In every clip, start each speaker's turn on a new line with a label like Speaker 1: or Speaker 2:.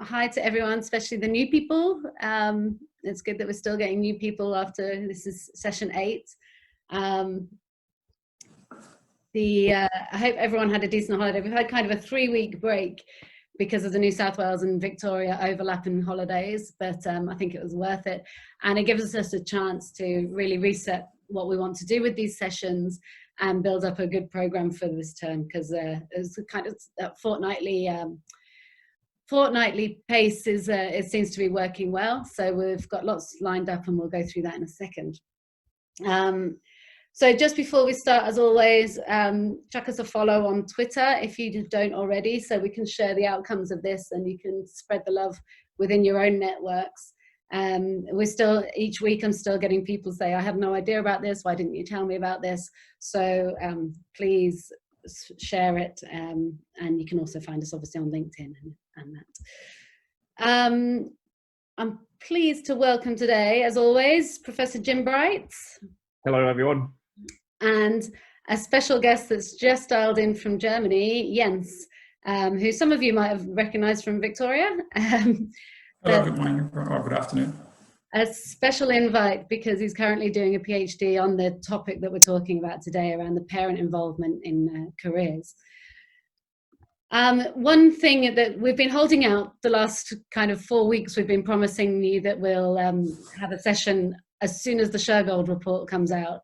Speaker 1: hi to everyone, especially the new people. It's good that we're still getting new people after this is session 8. I hope everyone had a decent holiday. We've had kind of a 3-week break because of the New South Wales and Victoria overlapping holidays, but I think it was worth it. And it gives us a chance to really reset what we want to do with these sessions and build up a good program for this term, because it's kind of fortnightly pace is it seems to be working well. So we've got lots lined up and we'll go through that in a second. So just before we start, as always, chuck us a follow on Twitter if you don't already, so we can share the outcomes of this and you can spread the love within your own networks. We're still, each week I'm still getting people say, I have no idea about this, why didn't you tell me about this? So please share it, and you can also find us obviously on LinkedIn and that. I'm pleased to welcome today, as always, Professor Jim Bright.
Speaker 2: Hello everyone.
Speaker 1: And a special guest that's just dialed in from Germany, Jens, who some of you might have recognized from Victoria.
Speaker 3: Hello, good morning or good afternoon.
Speaker 1: A special invite because he's currently doing a PhD on the topic that we're talking about today around the parent involvement in careers. One thing that we've been holding out the last kind of 4 weeks, we've been promising you that we'll have a session as soon as the Shergold report comes out.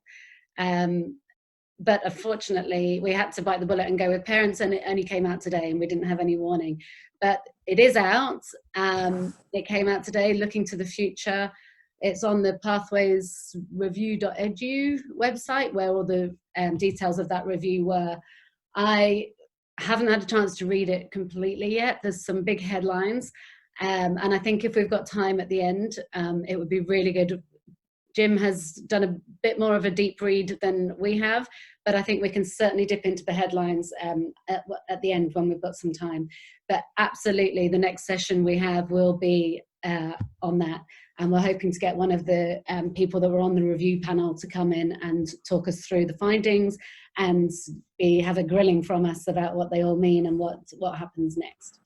Speaker 1: But unfortunately, we had to bite the bullet and go with parents, and it only came out today and we didn't have any warning. But it is out. It came out today, looking to the future. It's on the pathwaysreview.edu website where all the details of that review were. I haven't had a chance to read it completely yet. There's some big headlines. And I think if we've got time at the end, it would be really good. Jim has done a bit more of a deep read than we have, but I think we can certainly dip into the headlines at the end when we've got some time. But absolutely, the next session we have will be on that. And we're hoping to get one of the people that were on the review panel to come in and talk us through the findings and have a grilling from us about what they all mean and what happens next.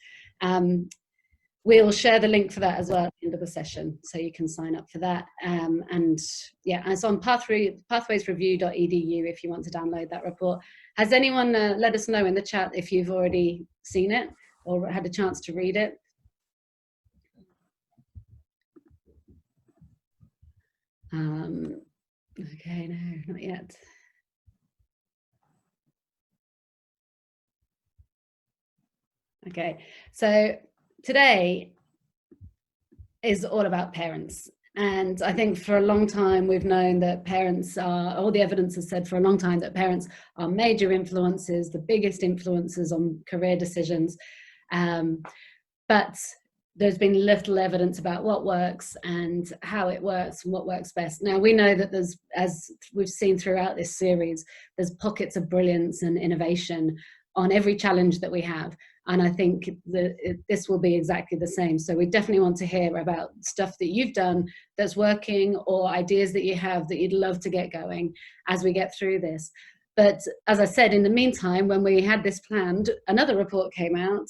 Speaker 1: We'll share the link for that as well at the end of the session, so you can sign up for that. And yeah, it's on pathwaysreview.edu if you want to download that report. Has anyone let us know in the chat if you've already seen it or had a chance to read it? Okay, no, not yet. Okay, so today is all about parents. And I think for a long time, we've known that parents are, all the evidence has said for a long time that parents are major influences, the biggest influences on career decisions. But there's been little evidence about what works and how it works and what works best. Now, we know that there's, as we've seen throughout this series, there's pockets of brilliance and innovation on every challenge that we have. And I think this will be exactly the same. So we definitely want to hear about stuff that you've done that's working, or ideas that you have that you'd love to get going as we get through this. But as I said, in the meantime, when we had this planned, another report came out,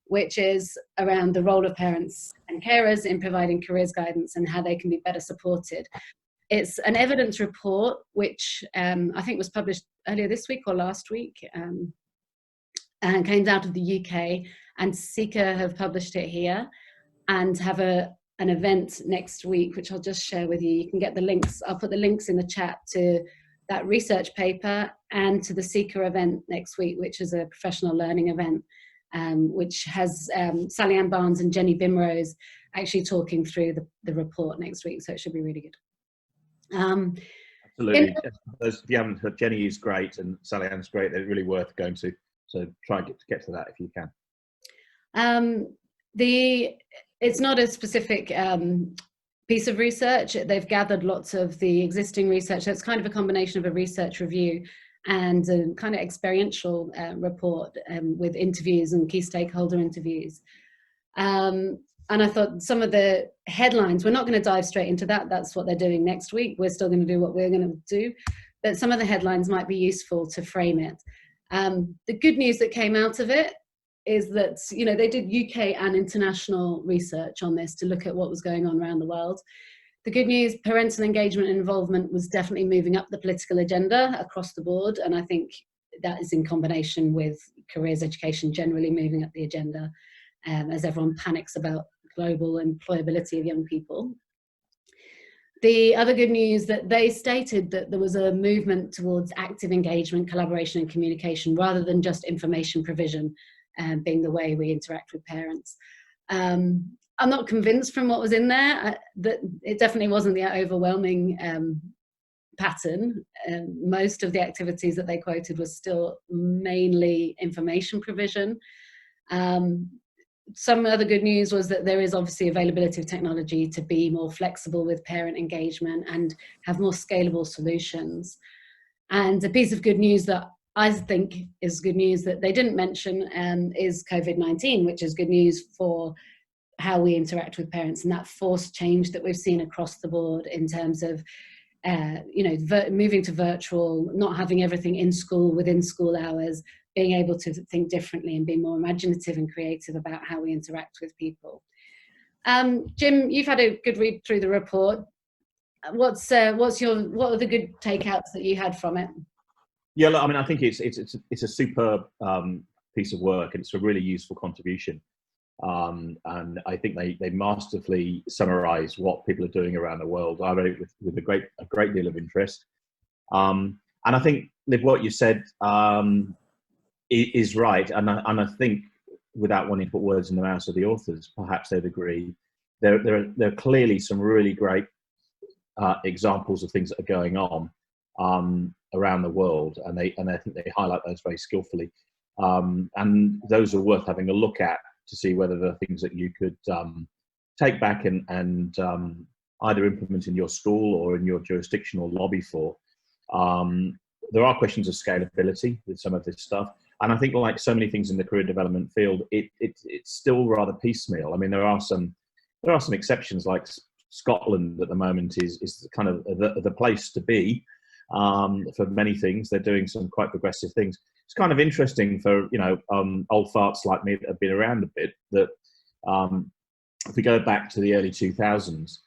Speaker 1: which is around the role of parents and carers in providing careers guidance and how they can be better supported. It's an evidence report, which I think was published earlier this week or last week, and came out of the UK, and Seeker have published it here and have an event next week, which I'll just share with you. You can get the links. I'll put the links in the chat to that research paper and to the Seeker event next week, which is a professional learning event, which has Sally Ann Barnes and Jenny Bimrose actually talking through the report next week. So it should be really good.
Speaker 2: Absolutely. If you haven't heard, Jenny is great and Sally Ann's great. They're really worth going to. So try and get to that if you can.
Speaker 1: It's not a specific piece of research. They've gathered lots of the existing research. So it's kind of a combination of a research review and a kind of experiential report with interviews and key stakeholder interviews. And I thought some of the headlines, we're not going to dive straight into that. That's what they're doing next week. We're still going to do what we're going to do. But some of the headlines might be useful to frame it. The good news that came out of it is that, you know, they did UK and international research on this to look at what was going on around the world. The good news, parental engagement and involvement was definitely moving up the political agenda across the board. And I think that is in combination with careers education generally moving up the agenda, as everyone panics about global employability of young people. The other good news that they stated that there was a movement towards active engagement, collaboration and communication rather than just information provision being the way we interact with parents. I'm not convinced from what was in there that it definitely wasn't the overwhelming pattern. Most of the activities that they quoted was still mainly information provision. Some other good news was that there is obviously availability of technology to be more flexible with parent engagement and have more scalable solutions. And a piece of good news that I think is good news that they didn't mention is COVID-19, which is good news for how we interact with parents and that forced change that we've seen across the board in terms of moving to virtual, not having everything in school within school hours, being able to think differently and be more imaginative and creative about how we interact with people. Jim, you've had a good read through the report. What are the good takeouts that you had from it?
Speaker 2: Yeah, look, I mean, I think it's a superb piece of work, and it's a really useful contribution. And I think they masterfully summarise what people are doing around the world. I read it with a great deal of interest. And I think, Liv, what you said is right. And I think, without wanting to put words in the mouths of the authors, perhaps they'd agree. There are clearly some really great examples of things that are going on around the world, and I think they highlight those very skillfully. And those are worth having a look at to see whether there are things that you could take back and either implement in your school or in your jurisdiction or lobby for. There are questions of scalability with some of this stuff. And I think, like so many things in the career development field, it's still rather piecemeal. I mean, there are some exceptions, like Scotland at the moment is kind of the place to be for many things. They're doing some quite progressive things. It's kind of interesting for, old farts like me that have been around a bit, that if we go back to the early 2000s,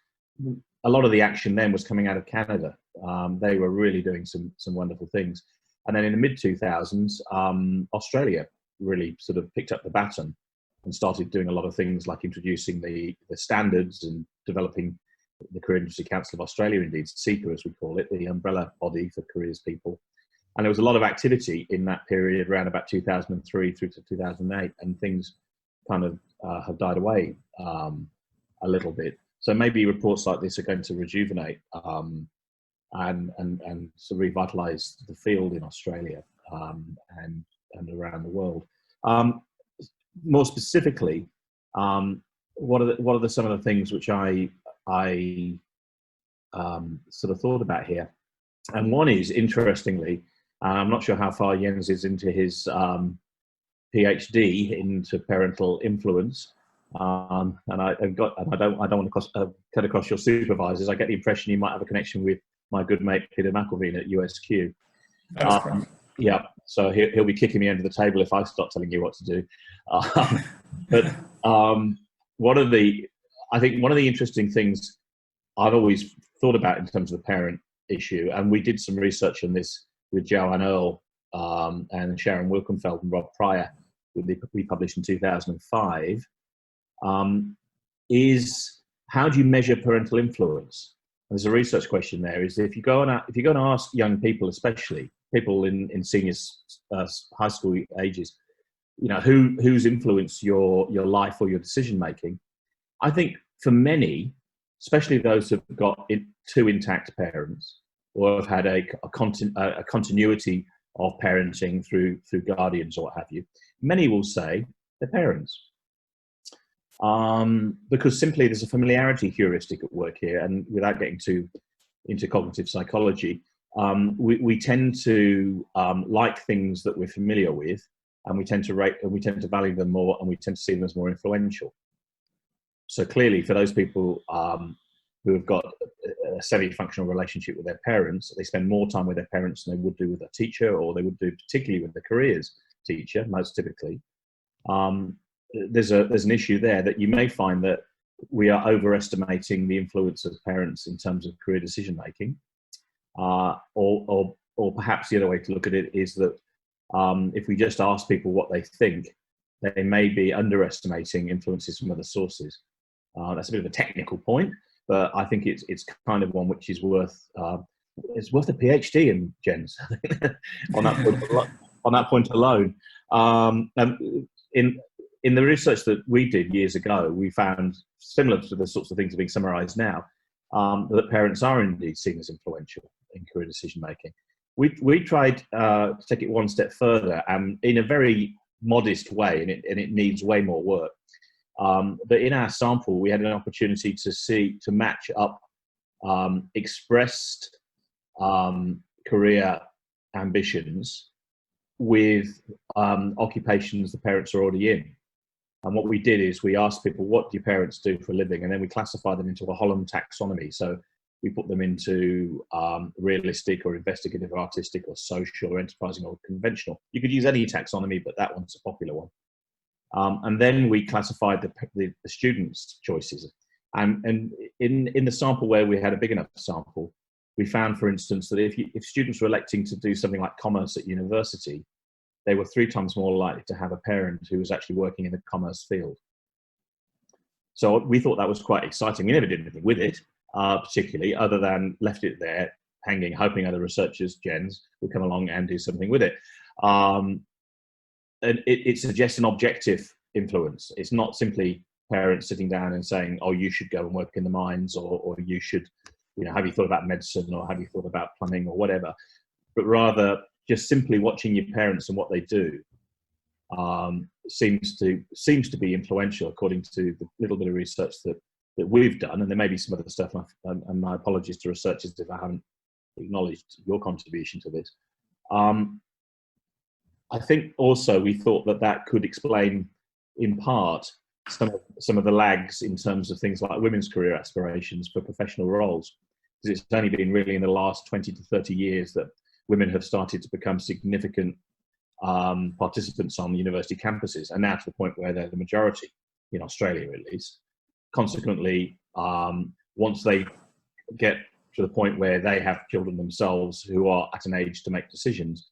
Speaker 2: a lot of the action then was coming out of Canada. They were really doing some wonderful things. And then in the mid-2000s, Australia really sort of picked up the baton and started doing a lot of things like introducing the standards and developing the Career Industry Council of Australia, indeed, CICA as we call it, the umbrella body for careers people. And there was a lot of activity in that period around about 2003 through to 2008, and things kind of have died away a little bit. So maybe reports like this are going to rejuvenate and sort of revitalise the field in Australia and around the world. More specifically, what are some of the things which I sort of thought about here? And one is, interestingly, I'm not sure how far Jens is into his PhD into parental influence, and I don't want to cut across your supervisors. I get the impression you might have a connection with my good mate Peter McElveen at USQ.
Speaker 3: That's correct.
Speaker 2: Yeah, so he'll be kicking me under the table if I start telling you what to do. But I think one of the interesting things I've always thought about in terms of the parent issue, and we did some research on this with Joanne Earle and Sharon Wilkenfeld and Rob Pryor, we published in 2005, is how do you measure parental influence? There's a research question there. Is if you go and ask young people, especially people in senior high school ages, who's influenced your life or your decision making. I think for many, especially those who've got two intact parents or have had a continuity of parenting through guardians or what have you, many will say their parents. Because simply there's a familiarity heuristic at work here, and without getting into cognitive psychology, we tend to like things that we're familiar with, and we tend to rate and we tend to value them more, and we tend to see them as more influential. So clearly, for those people who have got a semi-functional relationship with their parents, they spend more time with their parents than they would do with a teacher, or they would do particularly with the careers teacher, most typically. there's an issue there that you may find that we are overestimating the influence of parents in terms of career decision making, or perhaps the other way to look at it is that if we just ask people what they think, they may be underestimating influences from other sources. That's a bit of a technical point, but I think it's kind of one which is worth it's worth a PhD in, Jens, on that point alone. And in the research that we did years ago, we found, similar to the sorts of things that are being summarised now, that parents are indeed seen as influential in career decision making. We tried to take it one step further, and in a very modest way, and it needs way more work. But in our sample, we had an opportunity to match up expressed career ambitions with occupations the parents are already in. And what we did is we asked people, what do your parents do for a living? And then we classified them into a Holland taxonomy. So we put them into realistic or investigative, artistic or social or enterprising or conventional. You could use any taxonomy, but that one's a popular one. And then we classified the students' choices. And in the sample where we had a big enough sample, we found, for instance, that if students were electing to do something like commerce at university, they were 3 times more likely to have a parent who was actually working in the commerce field. So we thought that was quite exciting. We never did anything with it, particularly, other than left it there hanging, hoping other researchers, Jens, would come along and do something with it. And it suggests an objective influence. It's not simply parents sitting down and saying, oh, you should go and work in the mines, or you should, have you thought about medicine, or have you thought about plumbing, or whatever, but rather just simply watching your parents and what they do seems to be influential, according to the little bit of research that we've done. And there may be some other stuff, and my apologies to researchers if I haven't acknowledged your contribution to this. I think also we thought that could explain, in part, some of the lags in terms of things like women's career aspirations for professional roles, because it's only been really in the last 20 to 30 years that women have started to become significant participants on university campuses, and now to the point where they're the majority, in Australia at least. Consequently, once they get to the point where they have children themselves who are at an age to make decisions,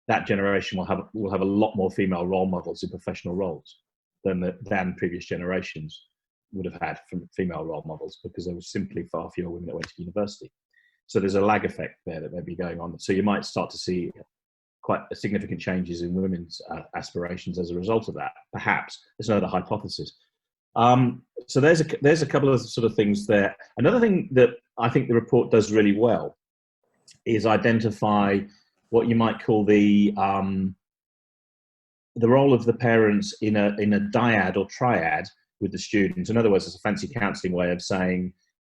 Speaker 2: that generation will have a lot more female role models in professional roles than previous generations would have had from female role models, because there was simply far fewer women that went to university. So there's a lag effect there that may be going on. So you might start to see quite significant changes in women's aspirations as a result of that. Perhaps there's another hypothesis. So there's a couple of sort of things there. Another thing that I think the report does really well is identify what you might call the role of the parents in a dyad or triad with the students. In other words, it's a fancy counselling way of saying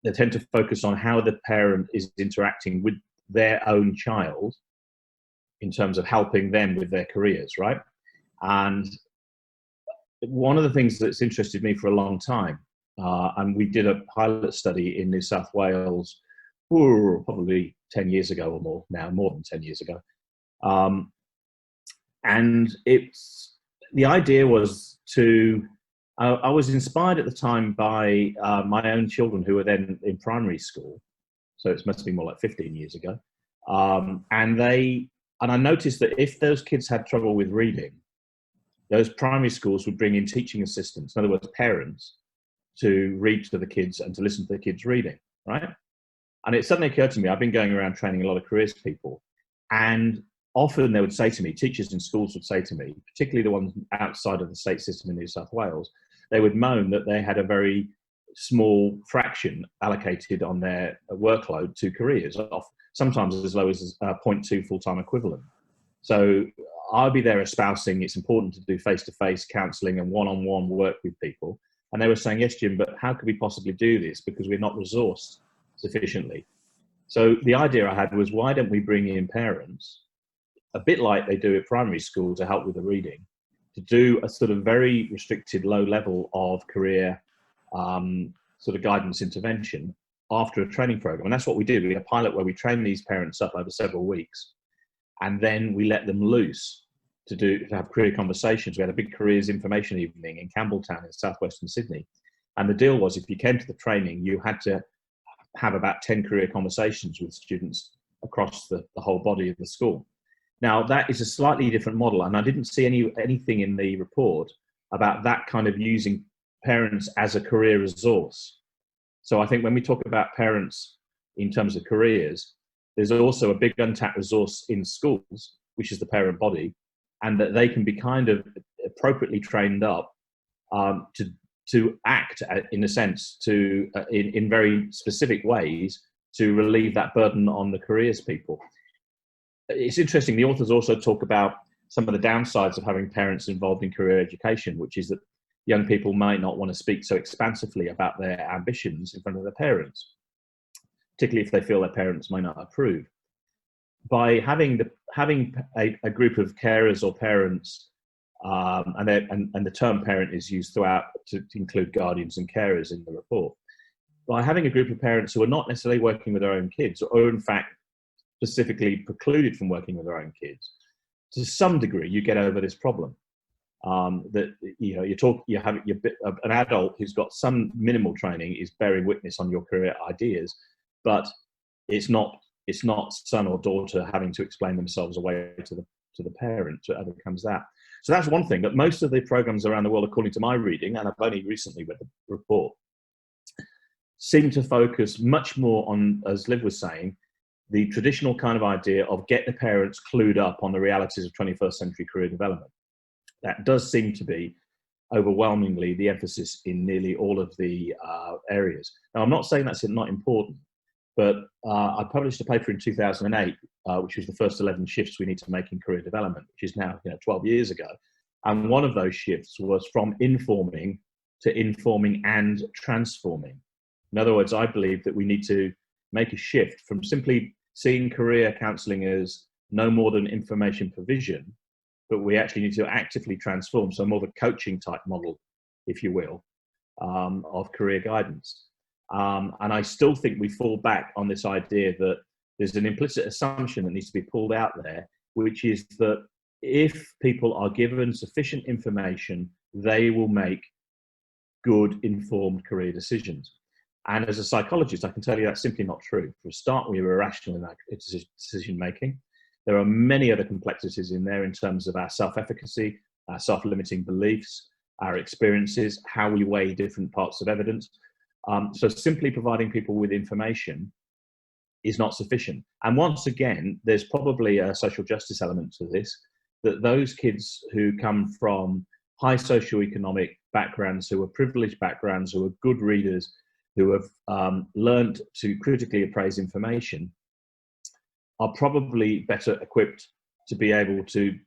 Speaker 2: they tend to focus on how the parent is interacting with their own child in terms of helping them with their careers, right? And one of the things that's interested me for a long time, and we did a pilot study in New South Wales, probably 10 years ago or more now, more than 10 years ago. And the idea was I was inspired at the time by my own children who were then in primary school. So it must be more like 15 years ago. And I noticed that if those kids had trouble with reading, those primary schools would bring in teaching assistants, in other words, parents, to read to the kids and to listen to the kids reading, right? And it suddenly occurred to me, I've been going around training a lot of careers people, and often they would say to me, teachers in schools would say to me, particularly the ones outside of the state system in New South Wales, they would moan that they had a very small fraction allocated on their workload to careers, sometimes as low as 0.2 full-time equivalent. So I'll be there espousing it's important to do face-to-face counselling and one-on-one work with people. And they were saying, yes, Jim, but how could we possibly do this? Because we're not resourced sufficiently. So the idea I had was, why don't we bring in parents, a bit like they do at primary school to help with the reading, to do a sort of very restricted low level of career sort of guidance intervention after a training program. And that's what we did. We had a pilot where we trained these parents up over several weeks, and then we let them loose to have career conversations. We had a big careers information evening in Campbelltown in southwestern Sydney. And the deal was, if you came to the training, you had to have about 10 career conversations with students across the whole body of the school. Now, that is a slightly different model, and I didn't see anything in the report about that kind of using parents as a career resource. So I think when we talk about parents in terms of careers, there's also a big untapped resource in schools, which is the parent body, and that they can be kind of appropriately trained up to act, in a sense, in very specific ways to relieve that burden on the careers people. It's interesting, the authors also talk about some of the downsides of having parents involved in career education, which is that young people might not want to speak so expansively about their ambitions in front of their parents, particularly if they feel their parents may not approve. By having a group of carers or parents, and the term parent is used throughout to include guardians and carers in the report, by having a group of parents who are not necessarily working with their own kids, or in fact specifically precluded from working with their own kids, to some degree you get over this problem. That an adult who's got some minimal training is bearing witness on your career ideas, but it's not son or daughter having to explain themselves away to the parent. So it overcomes that. So that's one thing. That most of the programs around the world, according to my reading, and I've only recently read the report, seem to focus much more on, as Liv was saying, the traditional kind of idea of get the parents clued up on the realities of 21st century career development. That does seem to be overwhelmingly the emphasis in nearly all of the areas. Now, I'm not saying that's not important, but I published a paper in 2008, which was the first 11 shifts we need to make in career development, which is now 12 years ago. And one of those shifts was from informing to informing and transforming. In other words, I believe that we need to make a shift from simply seeing career counselling as no more than information provision, but we actually need to actively transform, so more of a coaching type model, if you will, of career guidance. And I still think we fall back on this idea that there's an implicit assumption that needs to be pulled out there, which is that if people are given sufficient information, they will make good, informed career decisions. And as a psychologist, I can tell you that's simply not true. For a start, we were irrational in that decision making. There are many other complexities in there in terms of our self-efficacy, our self-limiting beliefs, our experiences, how we weigh different parts of evidence. So simply providing people with information is not sufficient. And once again, there's probably a social justice element to this, that those kids who come from high socioeconomic backgrounds, who are privileged backgrounds, who are good readers, who have learned to critically appraise information, are probably better equipped to be able to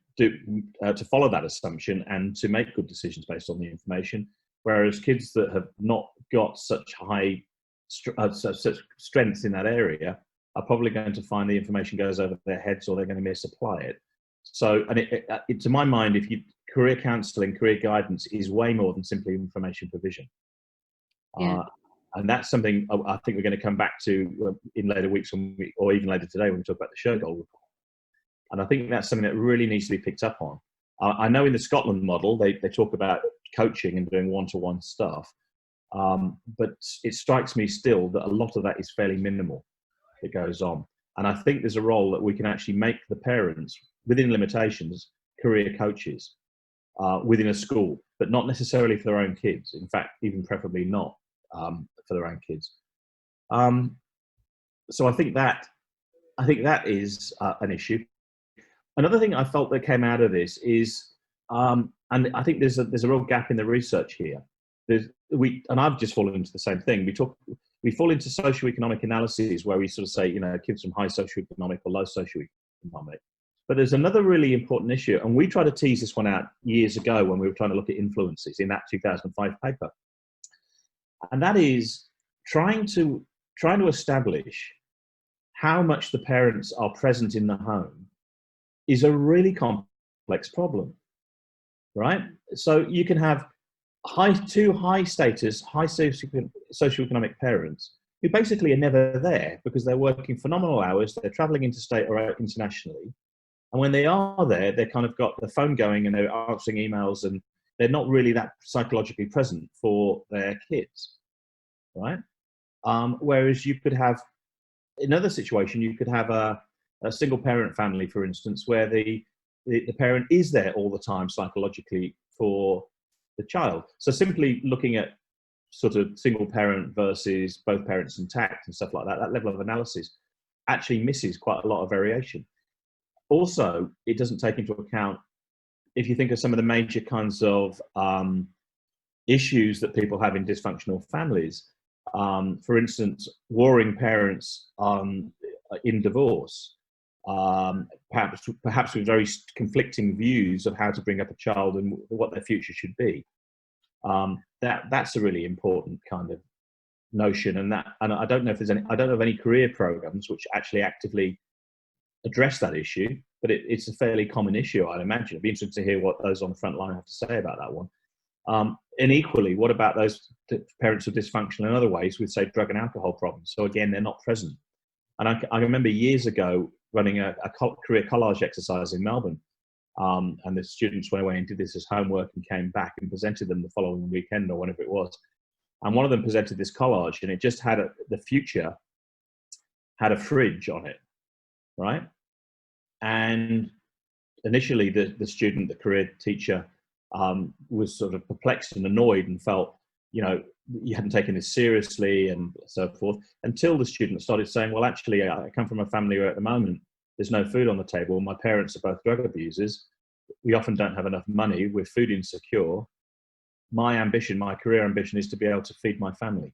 Speaker 2: follow that assumption and to make good decisions based on the information. Whereas kids that have not got such high such strength in that area are probably going to find the information goes over their heads, or they're going to misapply it. So, and to my mind, career counselling, career guidance is way more than simply information provision.
Speaker 1: Yeah.
Speaker 2: And that's something I think we're going to come back to in later weeks, or even later today when we talk about the Shergold report. And I think that's something that really needs to be picked up on. I know in the Scotland model, they talk about coaching and doing one-to-one stuff. But it strikes me still that a lot of that is fairly minimal that goes on. And I think there's a role that we can actually make the parents, within limitations, career coaches within a school, but not necessarily for their own kids. In fact, even preferably not for their own kids. So I think that is an issue. Another thing I felt that came out of this is, and I think there's a real gap in the research here. And I've just fallen into the same thing. We fall into socioeconomic analyses where we sort of say, kids from high socioeconomic or low socioeconomic. But there's another really important issue, and we tried to tease this one out years ago when we were trying to look at influences in that 2005 paper. And that is trying to establish how much the parents are present in the home is a really complex problem, right? So you can have two high status, high socioeconomic parents who basically are never there because they're working phenomenal hours, they're traveling interstate or internationally, And when they are there, they've kind of got the phone going and they're answering emails, and they're not really that psychologically present for their kids, right? Whereas you could have, in another situation, you could have a single parent family, for instance, where the parent is there all the time psychologically for the child. So simply looking at sort of single parent versus both parents intact and stuff like that, that level of analysis actually misses quite a lot of variation. Also, it doesn't take into account, if you think of some of the major kinds of issues that people have in dysfunctional families, for instance, warring parents in divorce, perhaps with very conflicting views of how to bring up a child and what their future should be. That's a really important kind of notion, and I don't know if there's any. I don't know of any career programs which actually actively address that issue, but it's a fairly common issue, I'd imagine. It'd be interesting to hear what those on the front line have to say about that one. And equally, what about those parents who are dysfunctional in other ways with, say, drug and alcohol problems? So again, they're not present. And I remember years ago running a career collage exercise in Melbourne, and the students went away and did this as homework and came back and presented them the following weekend or whenever it was. And one of them presented this collage, and it just had the future had a fridge on it, right? And initially, the student, the career teacher, was sort of perplexed and annoyed and felt, you hadn't taken this seriously and so forth, until the student started saying, well, actually, I come from a family where at the moment there's no food on the table. My parents are both drug abusers. We often don't have enough money. We're food insecure. My ambition, my career ambition, is to be able to feed my family.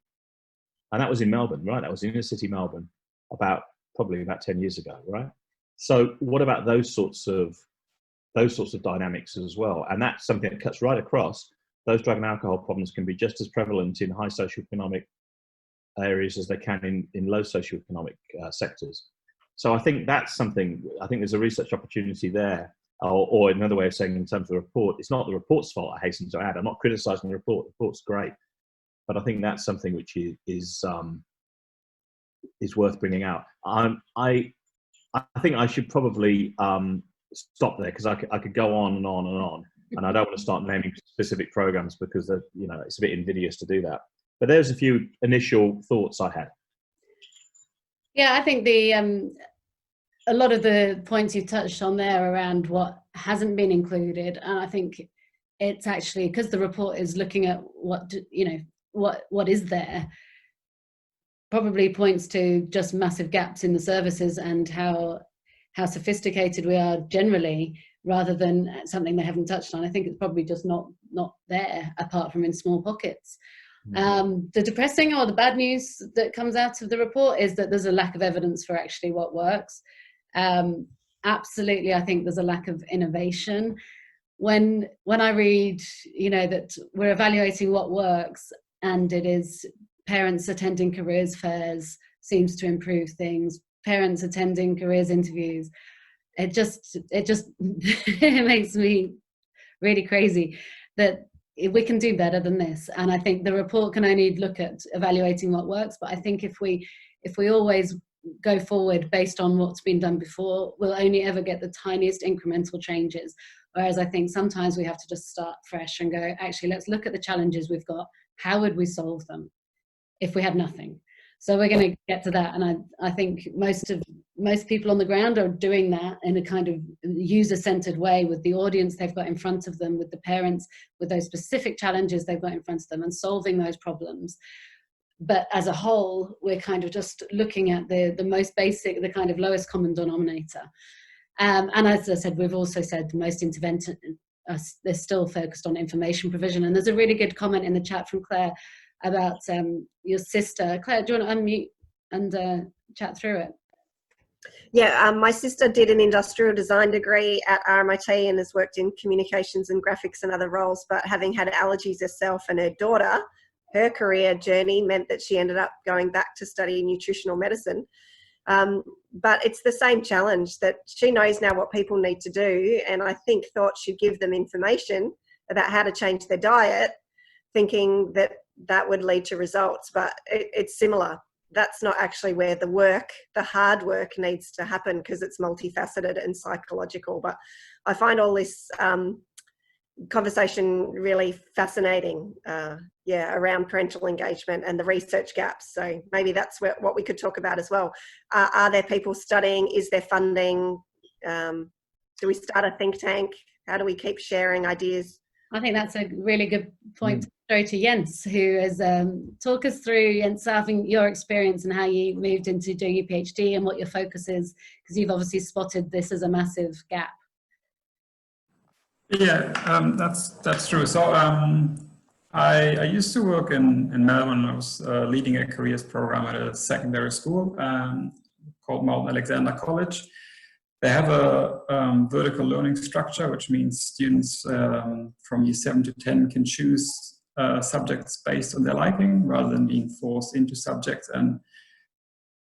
Speaker 2: And that was in Melbourne, right? That was inner city Melbourne, probably about 10 years ago, right? So what about those sorts of dynamics as well? And that's something that cuts right across. Those drug and alcohol problems can be just as prevalent in high socioeconomic areas as they can in low socioeconomic sectors. So I think that's something, I think there's a research opportunity there. Or another way of saying, in terms of the report, it's not the report's fault, I hasten to add. I'm not criticizing the report. The report's great. But I think that's something which is worth bringing out. I think I should probably stop there, because I could go on and on and on, and I don't want to start naming specific programs because it's a bit invidious to do that. But there's a few initial thoughts I had.
Speaker 1: Yeah, I think a lot of the points you touched on there around what hasn't been included, and I think it's actually because the report is looking at what is there, probably points to just massive gaps in the services and how sophisticated we are generally, rather than something they haven't touched on. I think it's probably just not there, apart from in small pockets. The depressing or the bad news that comes out of the report is that there's a lack of evidence for actually what works. Absolutely, I think there's a lack of innovation. When I read, that we're evaluating what works, and it is parents attending careers fairs seems to improve things, parents attending careers interviews, it just it makes me really crazy that we can do better than this. And I think the report can only look at evaluating what works, but I think if we always go forward based on what's been done before, we'll only ever get the tiniest incremental changes. Whereas I think sometimes we have to just start fresh and go, actually, let's look at the challenges we've got. How would we solve them if we had nothing? So we're going to get to that. And I think most people on the ground are doing that in a kind of user-centered way, with the audience they've got in front of them, with the parents, with those specific challenges they've got in front of them, and solving those problems. But as a whole, we're kind of just looking at the most basic, the kind of lowest common denominator. And as I said, we've also said most intervention, they're still focused on information provision. And there's a really good comment in the chat from Claire about your sister. Claire, do you want to unmute and chat through it?
Speaker 4: Yeah, my sister did an industrial design degree at RMIT and has worked in communications and graphics and other roles, but having had allergies herself and her daughter, her career journey meant that she ended up going back to study nutritional medicine. But it's the same challenge, that she knows now what people need to do, and I think thought she'd give them information about how to change their diet, thinking that would lead to results, but it's similar. that's not actually where the hard work needs to happen, because it's multifaceted and psychological. But I find all this conversation really fascinating, around parental engagement and the research gaps. So maybe that's what we could talk about as well. Are there people studying? Is there funding? Do we start a think tank? How do we keep sharing ideas?
Speaker 1: I think that's a really good point to throw to Jens, who is talk us through, Jens, having your experience and how you moved into doing your PhD and what your focus is, because you've obviously spotted this as a massive gap.
Speaker 3: Yeah, that's true. So I used to work in Melbourne. I was leading a careers program at a secondary school called Mount Alexander College. They have a vertical learning structure, which means students from year 7 to 10 can choose subjects based on their liking rather than being forced into subjects. And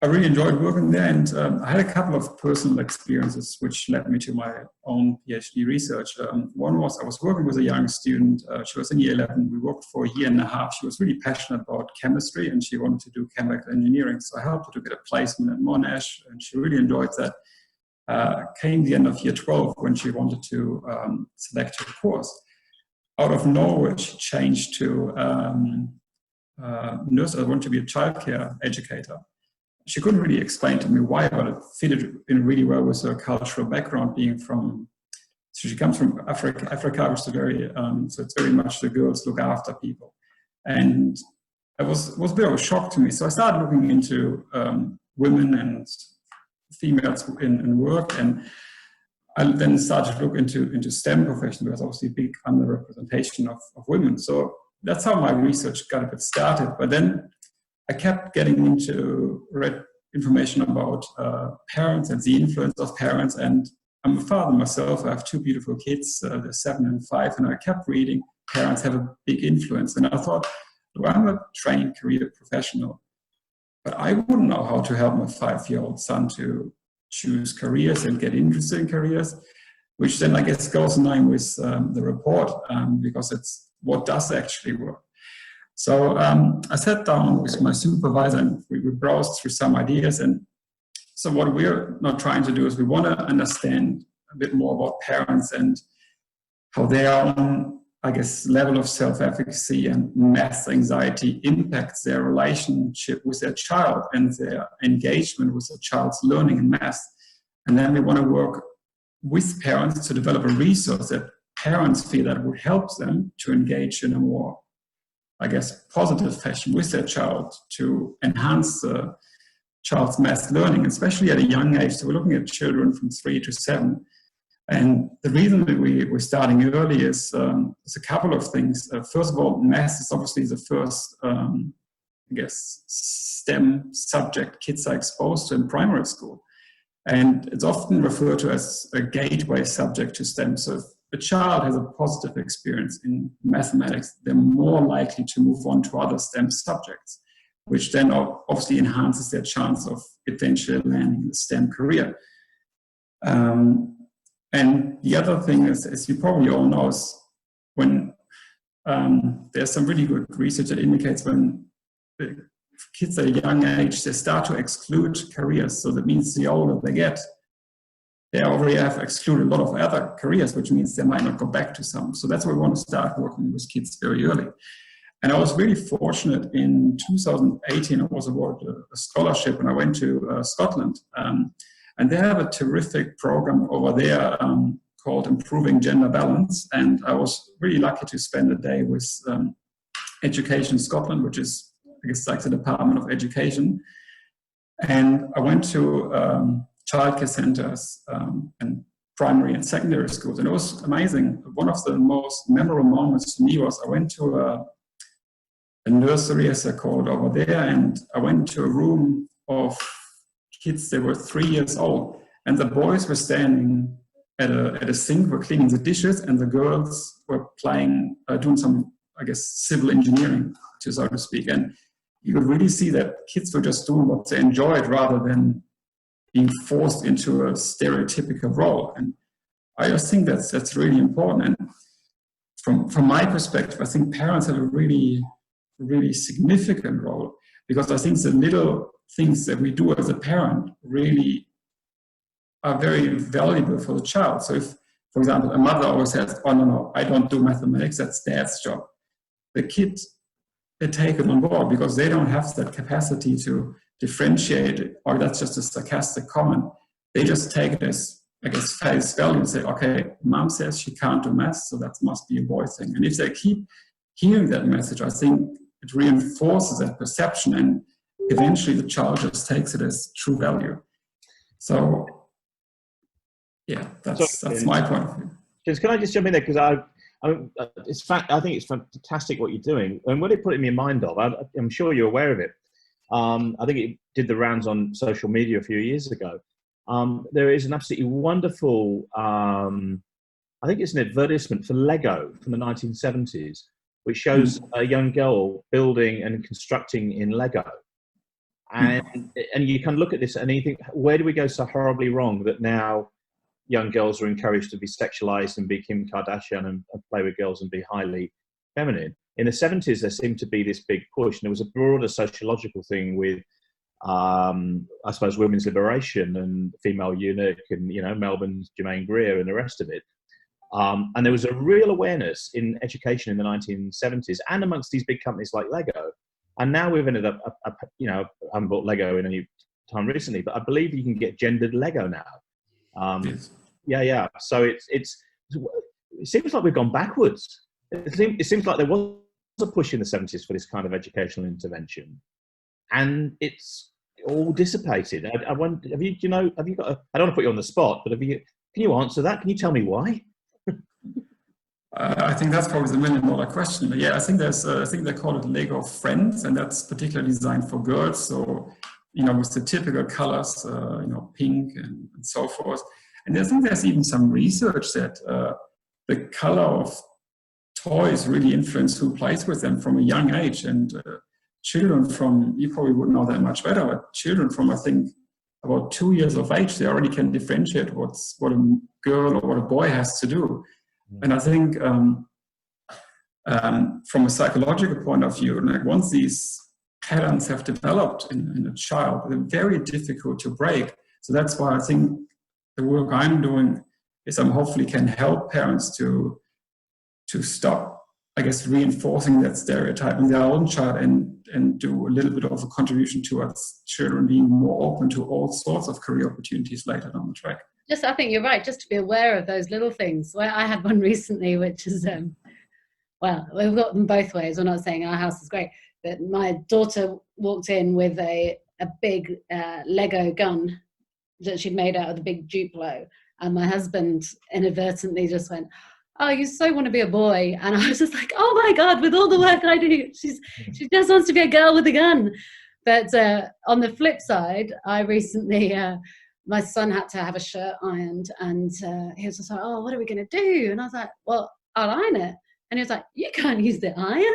Speaker 3: I really enjoyed working there, and I had a couple of personal experiences which led me to my own PhD research. One was I was working with a young student. She was in year 11. We worked for a year and a half. She was really passionate about chemistry, and she wanted to do chemical engineering. So I helped her to get a placement at Monash, and she really enjoyed that. Came the end of year 12 when she wanted to select her course. Out of nowhere, she changed to nurse. I want to be a childcare educator. She couldn't really explain to me why, but it fitted in really well with her cultural background, being from, so she comes from Africa, which is very, so it's very much the girls look after people. And it was a bit of a shock to me. So I started looking into women and females in work, and I then started to look into STEM professions, because obviously a big underrepresentation of women. So that's how my research got a bit started. But then I kept getting read information about parents and the influence of parents. And I'm a father myself. I have 2 beautiful kids, they're 7 and 5, and I kept reading parents have a big influence. And I thought, well, I'm a trained career professional, but I wouldn't know how to help my 5-year-old son to choose careers and get interested in careers, which then I guess goes in line with the report, because it's what does actually work. So I sat down with my supervisor and we browsed through some ideas. And so what we're not trying to do is we want to understand a bit more about parents and how their own, I guess, level of self-efficacy and math anxiety impacts their relationship with their child and their engagement with the child's learning in math. And then we want to work with parents to develop a resource that parents feel that would help them to engage in a more, I guess, positive fashion with their child to enhance the child's math learning, especially at a young age. So we're looking at children from 3 to 7. And the reason that we're starting early is a couple of things. First of all, math is obviously the first, I guess, STEM subject kids are exposed to in primary school. And it's often referred to as a gateway subject to STEM. So if a child has a positive experience in mathematics, they're more likely to move on to other STEM subjects, which then obviously enhances their chance of eventually landing a STEM career. And the other thing is, as you probably all know, is when there's some really good research that indicates when the kids at a young age, they start to exclude careers. So that means the older they get, they already have excluded a lot of other careers, which means they might not go back to some. So that's why we want to start working with kids very early. And I was really fortunate in 2018, I was awarded a scholarship and I went to Scotland. And they have a terrific program over there called Improving Gender Balance. And I was really lucky to spend a day with Education Scotland, which is, I guess, like the Department of Education. And I went to childcare centers and primary and secondary schools. And it was amazing. One of the most memorable moments to me was I went to a nursery, as I call it, over there. And I went to a room of kids, they were 3 years old, and the boys were standing at a sink, were cleaning the dishes, and the girls were playing, doing some, I guess, civil engineering, so to speak. And you could really see that kids were just doing what they enjoyed rather than being forced into a stereotypical role. And I just think that's really important. And from my perspective, I think parents have a really, really significant role. because I think the little things that we do as a parent really are very valuable for the child. So if, for example, a mother always says, oh, no, I don't do mathematics, that's dad's job. The kid, they take it on board because they don't have that capacity to differentiate it, or that's just a sarcastic comment. They just take it as, I guess, face value and say, okay, mom says she can't do math, so that must be a boy thing. And if they keep hearing that message, I think it reinforces that perception, and eventually the child just takes it as true value. So, yeah, that's my point of view.
Speaker 2: Can I just jump in there? Because I think it's fantastic what you're doing. And what it put in my mind of, I'm sure you're aware of it. I think it did the rounds on social media a few years ago. There is an absolutely wonderful, I think it's an advertisement for Lego from the 1970s, which shows a young girl building and constructing in Lego. And you can look at this and you think, where do we go so horribly wrong that now young girls are encouraged to be sexualized and be Kim Kardashian and play with girls and be highly feminine? In the 70s, there seemed to be this big push, and there was a broader sociological thing with, I suppose, women's liberation and female eunuch and, you know, Melbourne's Germaine Greer and the rest of it. And there was a real awareness in education in the 1970s and amongst these big companies like Lego. And now we've ended up, you know, I haven't bought Lego in any time recently, but I believe you can get gendered Lego now.
Speaker 3: Yes.
Speaker 2: Yeah. So it seems like we've gone backwards. It seems like there was a push in the 70s for this kind of educational intervention, and it's all dissipated. I wonder, have you got I don't want to put you on the spot, but can you answer that? Can you tell me why?
Speaker 3: I think that's probably the million-dollar question. But yeah, I think I think they call it Lego Friends, and that's particularly designed for girls. So, you know, with the typical colors, you know, pink and so forth. And I think there's even some research that the color of toys really influence who plays with them from a young age. And children from, you probably would know that much better, but children from, I think, about 2 years of age, they already can differentiate what a girl or what a boy has to do. And I think from a psychological point of view, like once these patterns have developed in a child, they're very difficult to break. So that's why I think the work I'm doing is hopefully can help parents to stop, I guess, reinforcing that stereotype in their own child and do a little bit of a contribution towards children being more open to all sorts of career opportunities later down the track.
Speaker 1: I think you're right, just to be aware of those little things. Well, I had one recently, which is, well, we've got them both ways. We're not saying our house is great, but my daughter walked in with a big Lego gun that she'd made out of the big Duplo. And my husband inadvertently just went, oh, you so want to be a boy. And I was just like, oh my God, with all the work I do, she just wants to be a girl with a gun. But on the flip side, I recently, my son had to have a shirt ironed, and he was just like, oh, what are we going to do? And I was like, well, I'll iron it. And he was like, you can't use the iron.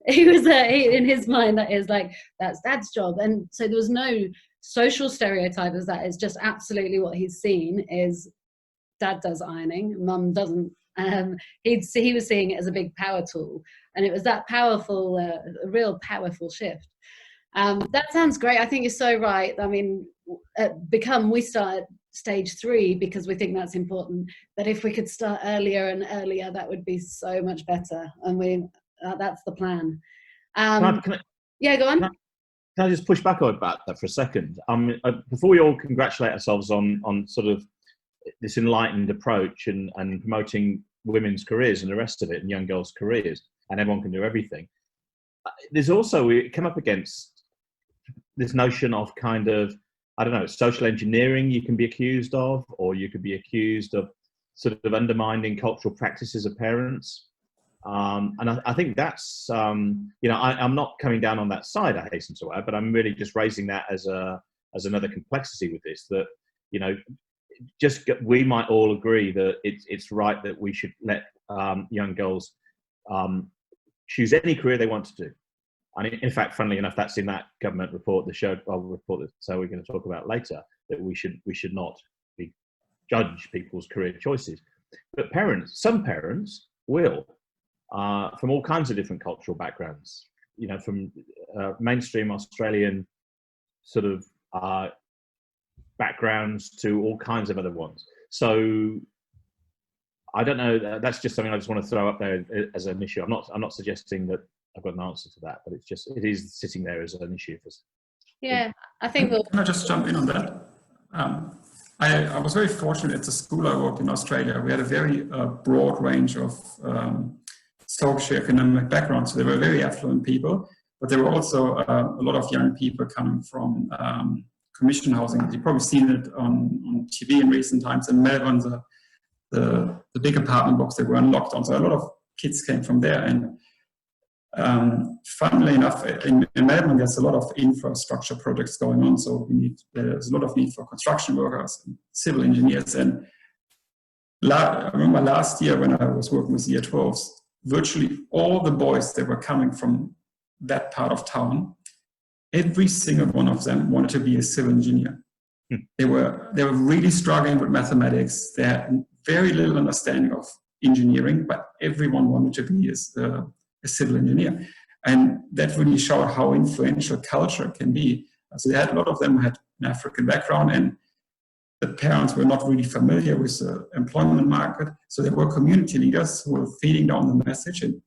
Speaker 1: He was in his mind, that is like, that's dad's job. And so there was no social stereotype as that. It's just absolutely what he's seen is dad does ironing, mum doesn't. He was seeing it as a big power tool, and it was that powerful, a real powerful shift. That sounds great. I think you're so right. I mean, we start at stage 3 because we think that's important. But if we could start earlier and earlier, that would be so much better. And that's the plan. Yeah, go on.
Speaker 2: Can I just push back about that for a second? Before we all congratulate ourselves on sort of this enlightened approach and promoting women's careers and the rest of it, and young girls' careers, and everyone can do everything. There's also, we come up against this notion of kind of, I don't know, social engineering you can be accused of, or you could be accused of sort of undermining cultural practices of parents. And I think that's, you know, I'm not coming down on that side, I hasten to add, but I'm really just raising that as another complexity with this, that, you know, we might all agree that it's right that we should let young girls choose any career they want to do. And in fact, funnily enough, that's in that government report, report that so we're going to talk about later, that we should not judge people's career choices. But some parents will, from all kinds of different cultural backgrounds. you know, from mainstream Australian sort of backgrounds to all kinds of other ones. So I don't know. That's just something I just want to throw up there as an issue. I'm not suggesting that I've got an answer to that, but it is sitting there as an issue.
Speaker 1: Yeah, I think
Speaker 3: Can I just jump in on that? I was very fortunate at the school I worked in Australia. We had a very broad range of socioeconomic backgrounds. So they were very affluent people, but there were also a lot of young people coming from commission housing. You've probably seen it on TV in recent times. In Melbourne, the big apartment blocks that were unlocked on. So a lot of kids came from there. And funnily enough, in Melbourne, there's a lot of infrastructure projects going on. So there's a lot of need for construction workers and civil engineers. And I remember last year when I was working with year 12s, virtually all the boys that were coming from that part of town, every single one of them wanted to be a civil engineer. They were really struggling with mathematics. They had very little understanding of engineering, but everyone wanted to be a civil engineer. And that really showed how influential culture can be. So they had a lot of them had an African background, and the parents were not really familiar with the employment market. So there were community leaders who were feeding down the message, and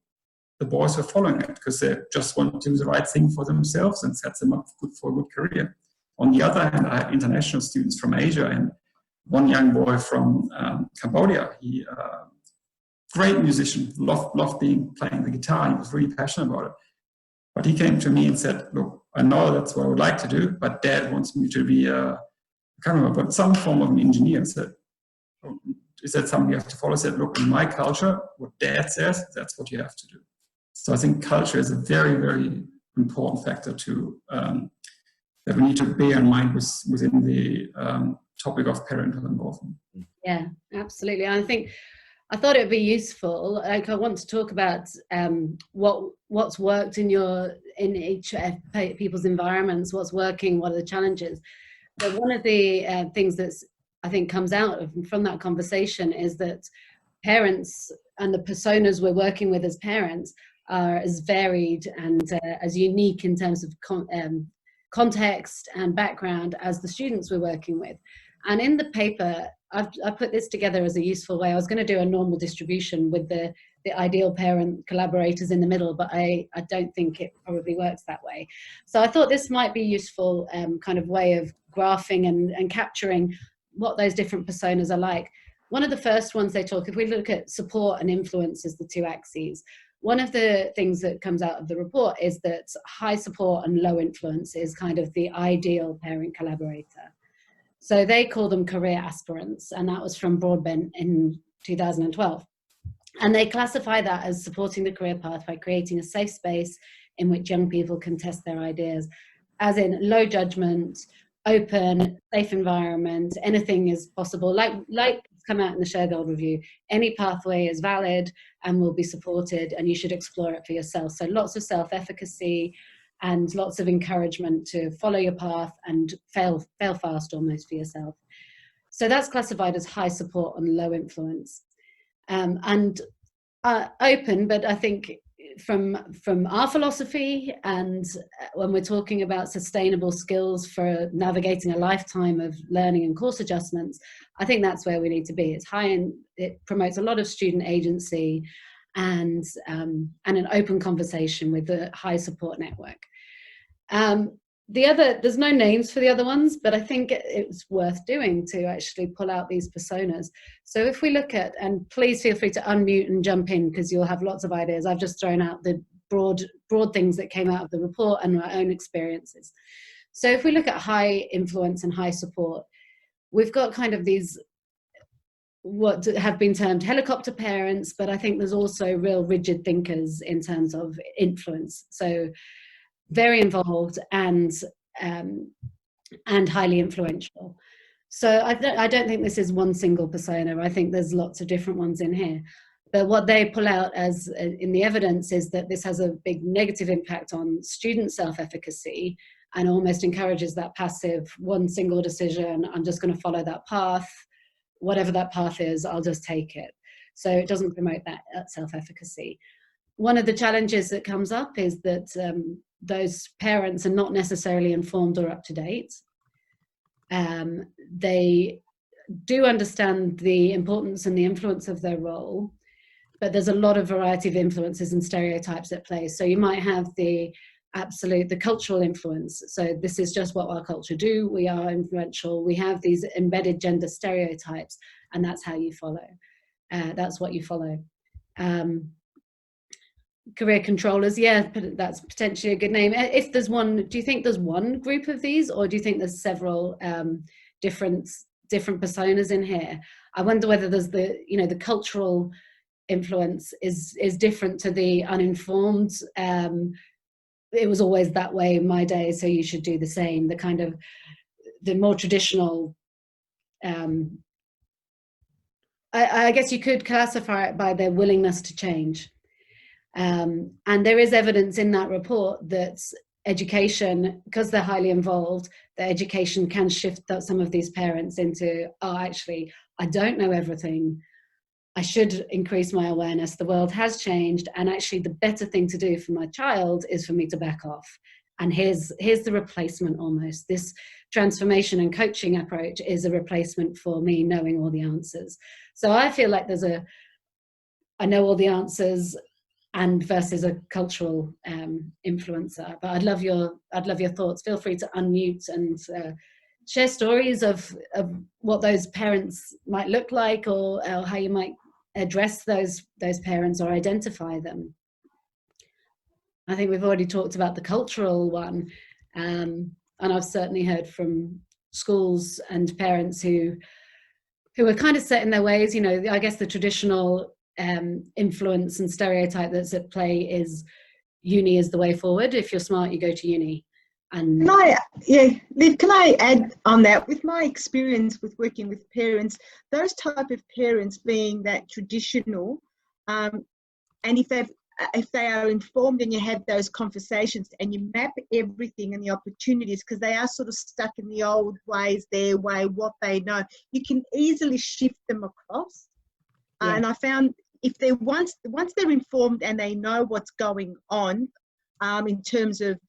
Speaker 3: the boys were following it because they just wanted to do the right thing for themselves and set them up for a good career. On the other hand, I had international students from Asia, and one young boy from Cambodia. He great musician, loved playing the guitar, and he was really passionate about it. But he came to me and said, "Look, I know that's what I would like to do, but Dad wants me to be I can't remember, but some form of an engineer." I said, "Is that something you have to follow?" I said, "Look, in my culture, what Dad says, that's what you have to do." So I think culture is a very, very important factor to that we need to bear in mind within the topic of parental involvement.
Speaker 1: Yeah, absolutely. I thought it would be useful. Like, I want to talk about what's worked in each people's environments, what's working, what are the challenges. But one of the things that's I think comes out from that conversation is that parents and the personas we're working with as parents are as varied and as unique in terms of context and background as the students we're working with. And in the paper, I put this together as a useful way. I was going to do a normal distribution with the ideal parent collaborators in the middle, but I don't think it probably works that way. So I thought this might be useful kind of way of graphing and capturing what those different personas are like. One of the first ones they talk, if we look at support and influence as the two axes, one of the things that comes out of the report is that high support and low influence is kind of the ideal parent collaborator. So they call them career aspirants, and that was from Broadbent in 2012. And they classify that as supporting the career path by creating a safe space in which young people can test their ideas, as in low judgment, open, safe environment, anything is possible. Like it's come out in the Shergold review, any pathway is valid and will be supported, and you should explore it for yourself. So lots of self-efficacy and lots of encouragement to follow your path and fail fast almost for yourself. So that's classified as high support and low influence. And open, but I think from our philosophy, and when we're talking about sustainable skills for navigating a lifetime of learning and course adjustments, I think that's where we need to be. It's high and it promotes a lot of student agency and an open conversation with the high support network. There's no names for the other ones, but I think it's worth doing to actually pull out these personas. So if we look at, and please feel free to unmute and jump in because you'll have lots of ideas. I've just thrown out the broad things that came out of the report and my own experiences. So if we look at high influence and high support, we've got kind of these what have been termed helicopter parents, but I think there's also real rigid thinkers in terms of influence. So very involved and highly influential. So I don't think this is one single persona. I think there's lots of different ones in here. But what they pull out as in the evidence is that this has a big negative impact on student self-efficacy and almost encourages that passive one single decision. I'm just going to follow that path. Whatever that path is, I'll just take it. So it doesn't promote that self-efficacy. one of the challenges that comes up is that those parents are not necessarily informed or up to date. They do understand the importance and the influence of their role, but there's a lot of variety of influences and stereotypes at play. So you might have the cultural influence. So this is just what our culture do. We are influential. We have these embedded gender stereotypes, and that's how you follow. That's what you follow. Career controllers, yeah, that's potentially a good name. If there's one, do you think there's one group of these, or do you think there's several different personas in here? I wonder whether there's the cultural influence is different to the uninformed. It was always that way in my day, so you should do the same. The kind of the more traditional. I guess you could classify it by their willingness to change. And there is evidence in that report that education, because they're highly involved, that education can shift some of these parents into, oh, actually, I don't know everything. I should increase my awareness. The world has changed, and actually the better thing to do for my child is for me to back off. And here's the replacement almost. This transformation and coaching approach is a replacement for me knowing all the answers. So I feel like I know all the answers, and versus a cultural influencer. But I'd love your thoughts. Feel free to unmute and share stories of what those parents might look like, or how you might address those parents or identify them. I think we've already talked about the cultural one, and I've certainly heard from schools and parents who are kind of set in their ways. I guess the traditional influence and stereotype that's at play is uni is the way forward. If you're smart, you go to uni. And
Speaker 5: Liv, can I add on that? With my experience with working with parents, those type of parents being that traditional, and if they are informed and you have those conversations and you map everything and the opportunities, because they are sort of stuck in the old ways, their way, what they know, you can easily shift them across. Yeah. And I found if they're once they're informed and they know what's going on in terms of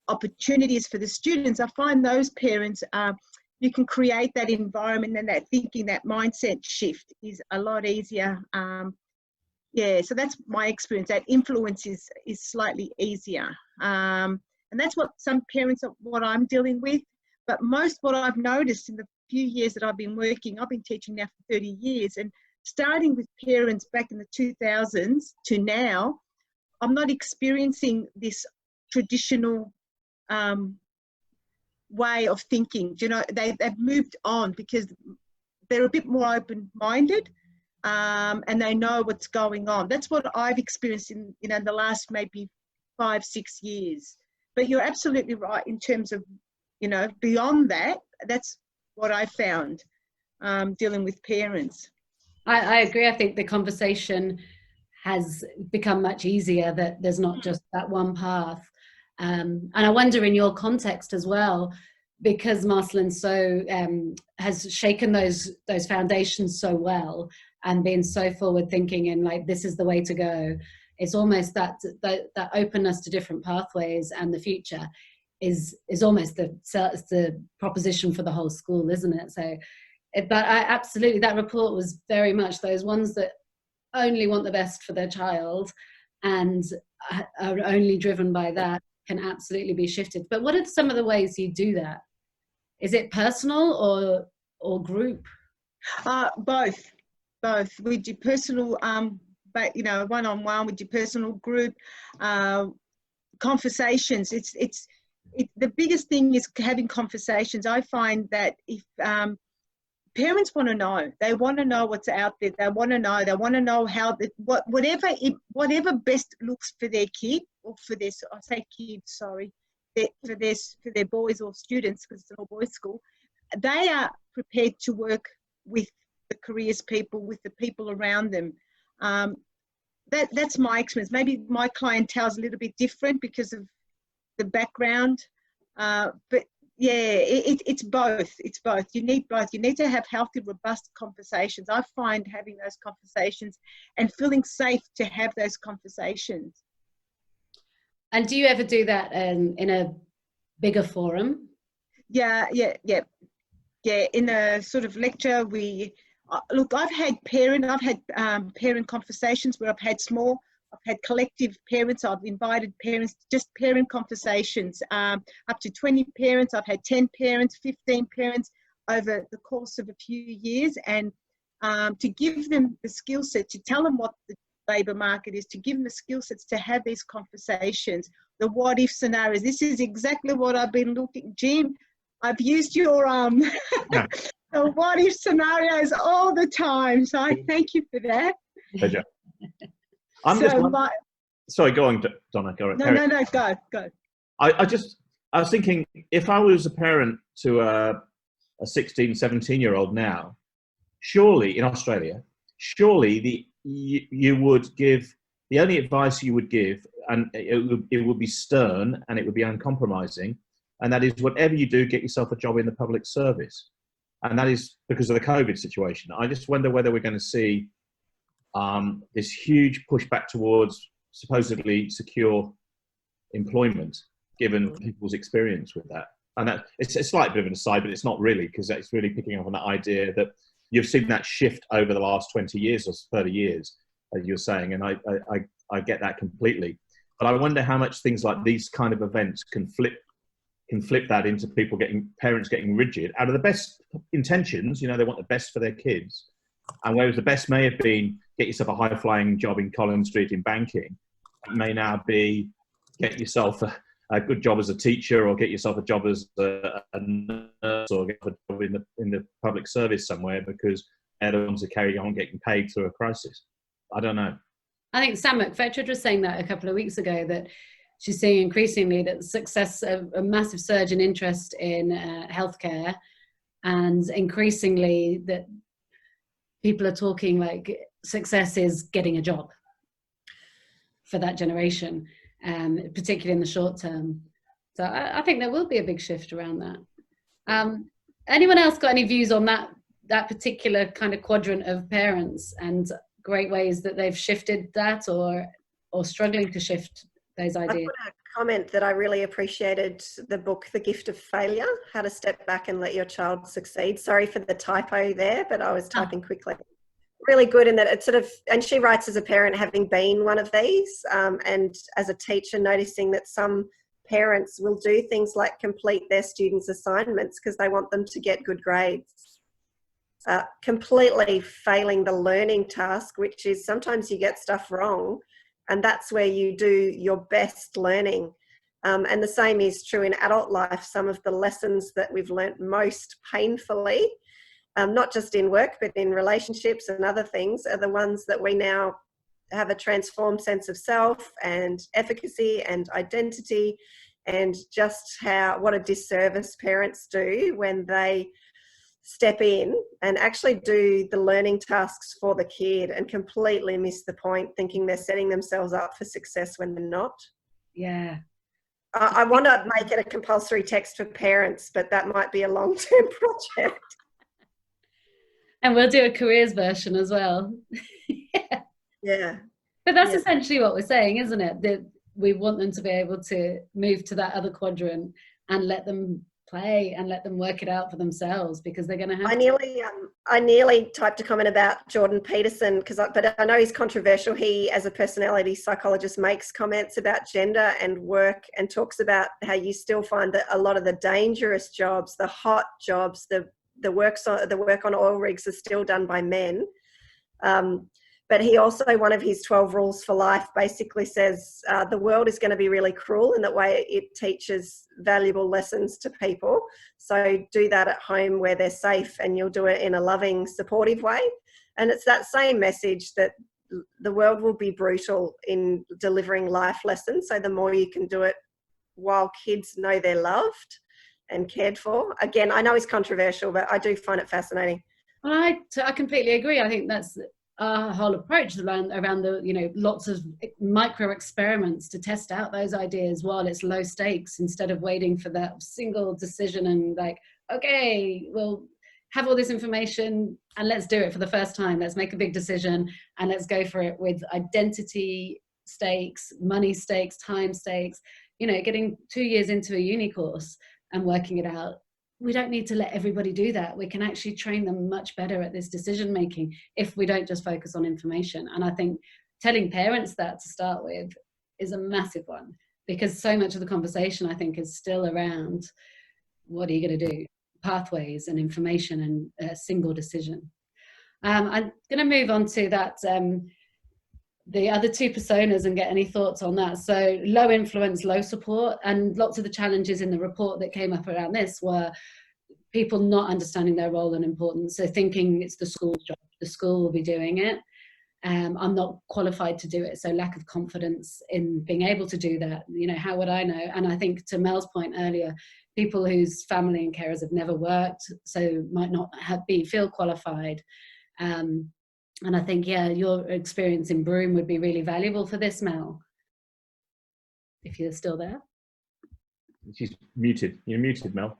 Speaker 5: opportunities for the students, I find those parents, you can create that environment and that thinking, that mindset shift is a lot easier. So that's my experience. That influence is slightly easier, and that's what some parents are, what I'm dealing with. But most what I've noticed in the few years that I've been working, I've been teaching now for 30 years, and starting with parents back in the 2000s to now, I'm not experiencing this traditional way of thinking. They've moved on because they're a bit more open-minded, and they know what's going on. That's what I've experienced in the last maybe 5-6 years. But you're absolutely right in terms of beyond that. That's what I found dealing with parents.
Speaker 1: I agree. I think the conversation has become much easier, that there's not just that one path. And I wonder in your context as well, because Marcelin has shaken those foundations so well and been so forward thinking and like, this is the way to go. It's almost that openness to different pathways and the future is almost the proposition for the whole school, isn't it? So, but absolutely, that report was very much those ones that only want the best for their child and are only driven by that can absolutely be shifted. But what are some of the ways you do that? Is it personal or group?
Speaker 5: Both. We do personal, but one-on-one. We do personal, group, conversations. It's the biggest thing is having conversations. I find that if parents want to know, they want to know what's out there. They want to know how whatever best looks for their kid, or for their, I say kids, sorry, for their boys or students, because it's an all-boys school. They are prepared to work with the careers people, with the people around them. That's my experience. Maybe my clientele is a little bit different because of the background, but Yeah, it's both. It's both. You need both. You need to have healthy, robust conversations. I find having those conversations and feeling safe to have those conversations.
Speaker 1: And do you ever do that in a bigger forum?
Speaker 5: Yeah. In a sort of lecture, look. I've had parent conversations where I've had collective parents. I've invited parents, just parent conversations, up to 20 parents. I've had 10 parents, 15 parents over the course of a few years, and to give them the skill set, to tell them what the labour market is, to give them the skill sets to have these conversations, the what if scenarios. This is exactly what I've been looking, Jim. I've used your
Speaker 2: Yeah.
Speaker 5: the what if scenarios all the time. So I thank you for that.
Speaker 2: Pleasure. Sorry, go on, Donna. Go on.
Speaker 5: No, go.
Speaker 2: I was thinking, if I was a parent to a 16, 17-year-old now, surely in Australia, you would give, the only advice you would give, and it would be stern and it would be uncompromising, and that is, whatever you do, get yourself a job in the public service. And that is because of the COVID situation. I just wonder whether we're going to see this huge pushback towards supposedly secure employment, given people's experience with that. And that it's a slight bit of an aside, but it's not really, because it's really picking up on that idea that you've seen that shift over the last 20 years or 30 years, as you're saying, and I get that completely. But I wonder how much things like these kind of events can flip that into parents getting rigid out of the best intentions. You know, they want the best for their kids. And whereas the best may have been get yourself a high-flying job in Collins Street in banking, it may now be get yourself a good job as a teacher, or get yourself a job as a nurse, or get a job in the public service somewhere, because they're the ones who carry on getting paid through a crisis. I don't know.
Speaker 1: I think Sam McFetridge was saying that a couple of weeks ago, that she's seeing increasingly that a massive surge in interest in healthcare, and increasingly that people are talking like success is getting a job for that generation, particularly in the short term. So I think there will be a big shift around that. Anyone else got any views on that particular kind of quadrant of parents, and great ways that they've shifted that, or struggling to shift those ideas?
Speaker 4: I put a comment that I really appreciated the book, The Gift of Failure, How to Step Back and Let Your Child Succeed. Sorry for the typo there, but I was typing quickly. Really good in that it's sort of, and she writes as a parent having been one of these, and as a teacher noticing that some parents will do things like complete their students' assignments because they want them to get good grades. Completely failing the learning task, which is sometimes you get stuff wrong, and that's where you do your best learning. And the same is true in adult life. Some of the lessons that we've learnt most painfully, not just in work, but in relationships and other things, are the ones that we now have a transformed sense of self and efficacy and identity, and just what a disservice parents do when they step in and actually do the learning tasks for the kid and completely miss the point, thinking they're setting themselves up for success when they're not.
Speaker 1: Yeah.
Speaker 4: I want to make it a compulsory text for parents, but that might be a long-term project.
Speaker 1: And we'll do a careers version as well.
Speaker 4: Yeah.
Speaker 1: But that's essentially what we're saying, isn't it? That we want them to be able to move to that other quadrant and let them play and let them work it out for themselves, because they're going to have
Speaker 4: I nearly typed a comment about Jordan Peterson, but I know he's controversial. He, as a personality psychologist, makes comments about gender and work, and talks about how you still find that a lot of the dangerous jobs, the hot jobs, the work on oil rigs are still done by men. But he also, one of his 12 rules for life basically says the world is going to be really cruel in that way it teaches valuable lessons to people. So do that at home where they're safe, and you'll do it in a loving, supportive way. And it's that same message that the world will be brutal in delivering life lessons. So the more you can do it while kids know they're loved and cared for. Again, I know it's controversial, but I do find it fascinating.
Speaker 1: I completely agree. I think our whole approach around the, you know, lots of micro experiments to test out those ideas while it's low stakes, instead of waiting for that single decision and like, okay, we'll have all this information and let's do it for the first time. Let's make a big decision and let's go for it with identity stakes, money stakes, time stakes. You know, getting 2 years into a uni course and working it out. We don't need to let everybody do that. We can actually train them much better at this decision making if we don't just focus on information. And I think telling parents that to start with is a massive one, because so much of the conversation, I think, is still around what are you going to do? Pathways and information and a single decision. I'm going to move on to that, the other two personas, and get any thoughts on that. So low influence, low support, and lots of the challenges in the report that came up around this were people not understanding their role and importance. So thinking it's the school's job, the school will be doing it. I'm not qualified to do it. So lack of confidence in being able to do that. You know, how would I know? And I think to Mel's point earlier, people whose family and carers have never worked, so might not feel qualified. And I think, yeah, your experience in Broome would be really valuable for this, Mel, if you're still there.
Speaker 2: She's muted. You're muted, Mel.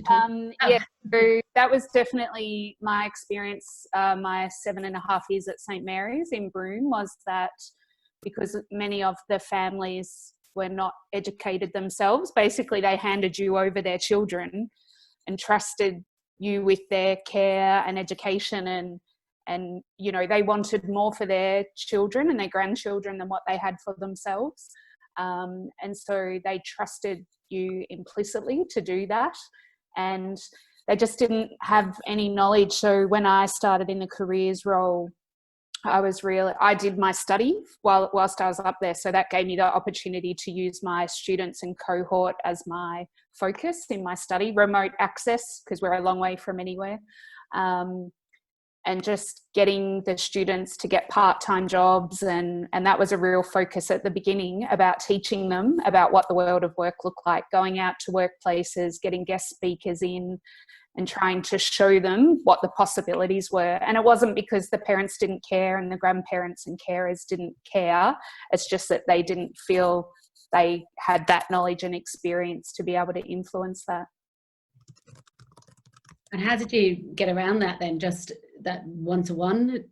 Speaker 6: Yeah, so that was definitely my experience. My 7.5 years at St Mary's in Broome was that because many of the families were not educated themselves, basically they handed you over their children and trusted you with their care and education, and you know, they wanted more for their children and their grandchildren than what they had for themselves, and so they trusted you implicitly to do that, and they just didn't have any knowledge. So when I started in the careers role, I did my study whilst I was up there, so that gave me the opportunity to use my students and cohort as my focus in my study, remote access because we're a long way from anywhere, and just getting the students to get part-time jobs, and that was a real focus at the beginning, about teaching them about what the world of work looked like, going out to workplaces, getting guest speakers in, and trying to show them what the possibilities were. And it wasn't because the parents didn't care and the grandparents and carers didn't care, it's just that they didn't feel they had that knowledge and experience to be able to influence that.
Speaker 1: And how did you get around that then? Just that one-to-one?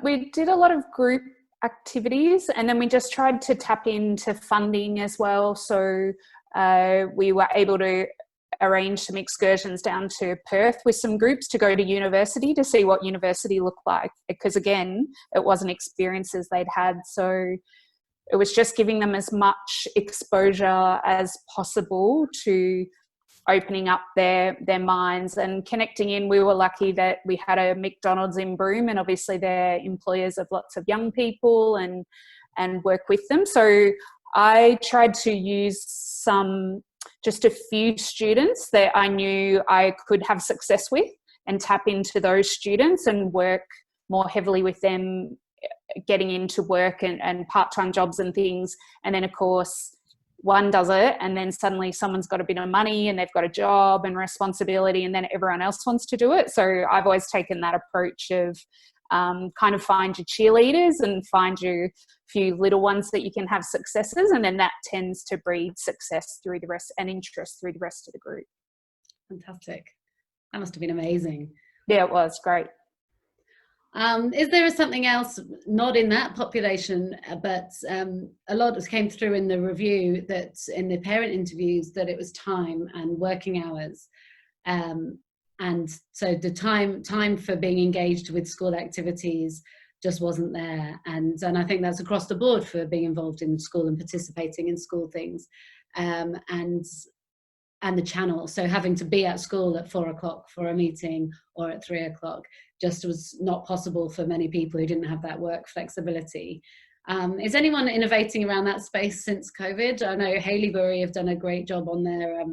Speaker 6: We did a lot of group activities, and then we just tried to tap into funding as well. So we were able to arrange some excursions down to Perth with some groups to go to university to see what university looked like, because again, it wasn't experiences they'd had. So it was just giving them as much exposure as possible to opening up their minds and connecting in. We were lucky that we had a McDonald's in Broome, and obviously they're employers of lots of young people and work with them. So I tried to use just a few students that I knew I could have success with and tap into those students and work more heavily with them, getting into work and part-time jobs and things. And then of course one does it, and then suddenly someone's got a bit of money and they've got a job and responsibility, and then everyone else wants to do it. So I've always taken that approach of kind of find your cheerleaders and find your few little ones that you can have successes, and then that tends to breed success through the rest and interest through the rest of the group.
Speaker 1: Fantastic. That must have been amazing.
Speaker 6: Yeah, it was great.
Speaker 1: Is there something else, not in that population, but a lot came through in the review, that in the parent interviews, that it was time and working hours, and so the time for being engaged with school activities just wasn't there, and I think that's across the board for being involved in school and participating in school things, and the channel. So having to be at school at 4 o'clock for a meeting or at 3 o'clock just was not possible for many people who didn't have that work flexibility. Is anyone innovating around that space since COVID? I know Haileybury have done a great job on their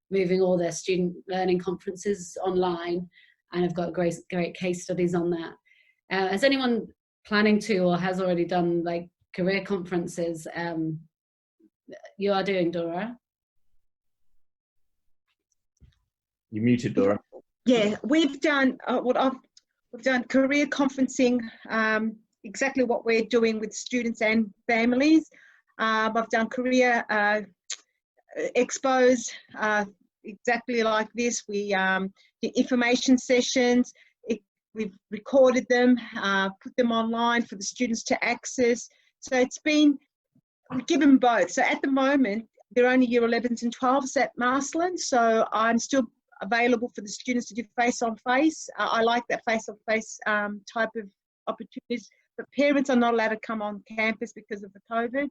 Speaker 1: moving all their student learning conferences online, and have got great case studies on that. Is anyone planning to, or has already done, like career conferences? You are doing, Dora?
Speaker 2: You muted, Dora.
Speaker 5: Yeah, we've done We've done career conferencing, exactly what we're doing with students and families. I've done career expos, exactly like this. We did information sessions. We've recorded them, put them online for the students to access. So it's been given both. So at the moment, they're only year 11s and 12s at Marsland. So I'm still available for the students to do face-on-face. I like that face-on-face type of opportunities. But parents are not allowed to come on campus because of the COVID.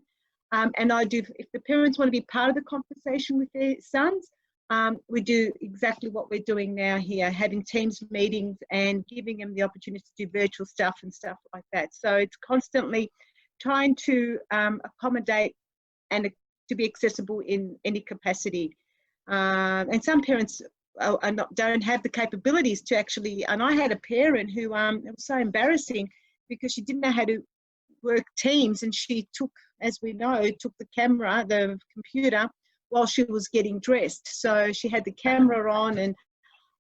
Speaker 5: And I do, if the parents want to be part of the conversation with their sons, we do exactly what we're doing now here, having Teams meetings and giving them the opportunity to do virtual stuff and stuff like that. So it's constantly trying to accommodate and to be accessible in any capacity. And some parents don't have the capabilities to actually, and I had a parent who, it was so embarrassing because she didn't know how to work Teams, and she took, as we know, took the camera, the computer, while she was getting dressed. So she had the camera on, and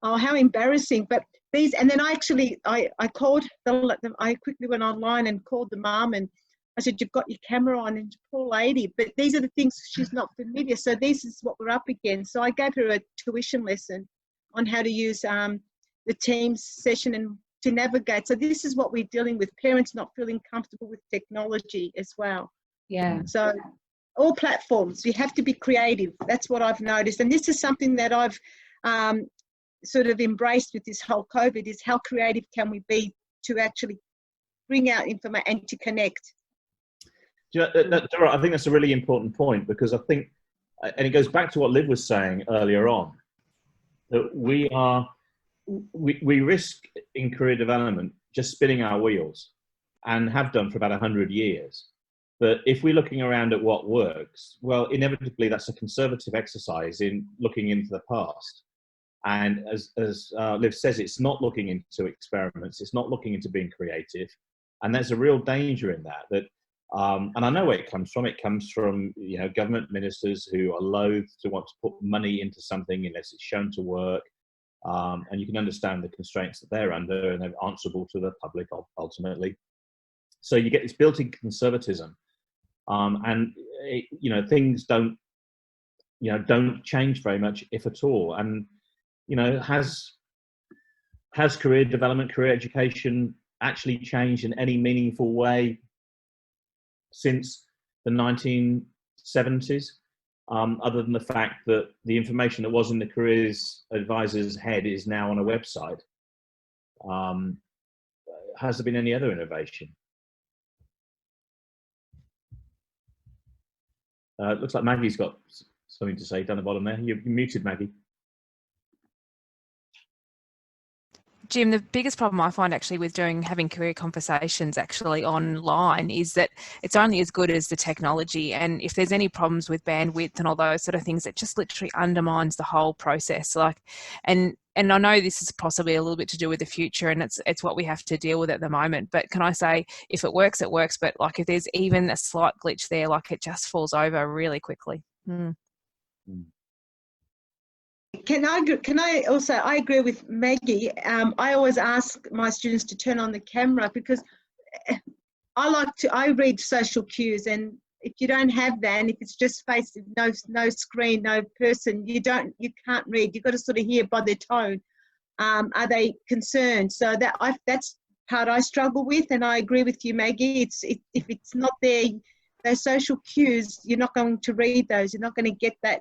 Speaker 5: oh, how embarrassing. But these, and then I called, I quickly went online and called the mum, and I said, you've got your camera on, and poor lady, but these are the things she's not familiar. So this is what we're up against. So I gave her a tuition lesson on how to use the Teams session and to navigate. So this is what we're dealing with, parents not feeling comfortable with technology as well.
Speaker 1: Yeah.
Speaker 5: So all platforms, you have to be creative. That's what I've noticed. And this is something that I've sort of embraced with this whole COVID, is how creative can we be to actually bring out information and to connect.
Speaker 2: I think that's a really important point, because I think, and it goes back to what Liv was saying earlier on, that we risk in career development just spinning our wheels, and have done for about 100 years. But if we're looking around at what works, well, inevitably that's a conservative exercise in looking into the past. And as Liv says, it's not looking into experiments, it's not looking into being creative. And there's a real danger in that, and I know where it comes from. It comes from, you know, government ministers who are loath to want to put money into something unless it's shown to work. And you can understand the constraints that they're under, and they're answerable to the public ultimately. So you get this built-in conservatism, and you know, things don't change very much, if at all. And you know, has career development, career education actually changed in any meaningful way since the 1970s? Other than the fact that the information that was in the careers advisor's head is now on a website. Has there been any other innovation? It looks like Maggie's got something to say down the bottom there. You're muted, Maggie.
Speaker 7: Jim, the biggest problem I find actually with having career conversations actually online is that it's only as good as the technology. And if there's any problems with bandwidth and all those sort of things, it just literally undermines the whole process. And I know this is possibly a little bit to do with the future, and it's what we have to deal with at the moment. But can I say, if it works, it works. But like, if there's even a slight glitch there, like, it just falls over really quickly.
Speaker 5: Can I also, I agree with Maggie. I always ask my students to turn on the camera, because I read social cues, and if you don't have that, and if it's just face, no screen, no person, you can't read. You've got to sort of hear by their tone. Are they concerned? So that's part I struggle with, and I agree with you, Maggie. If it's not there, those social cues, you're not going to read those. You're not going to get that.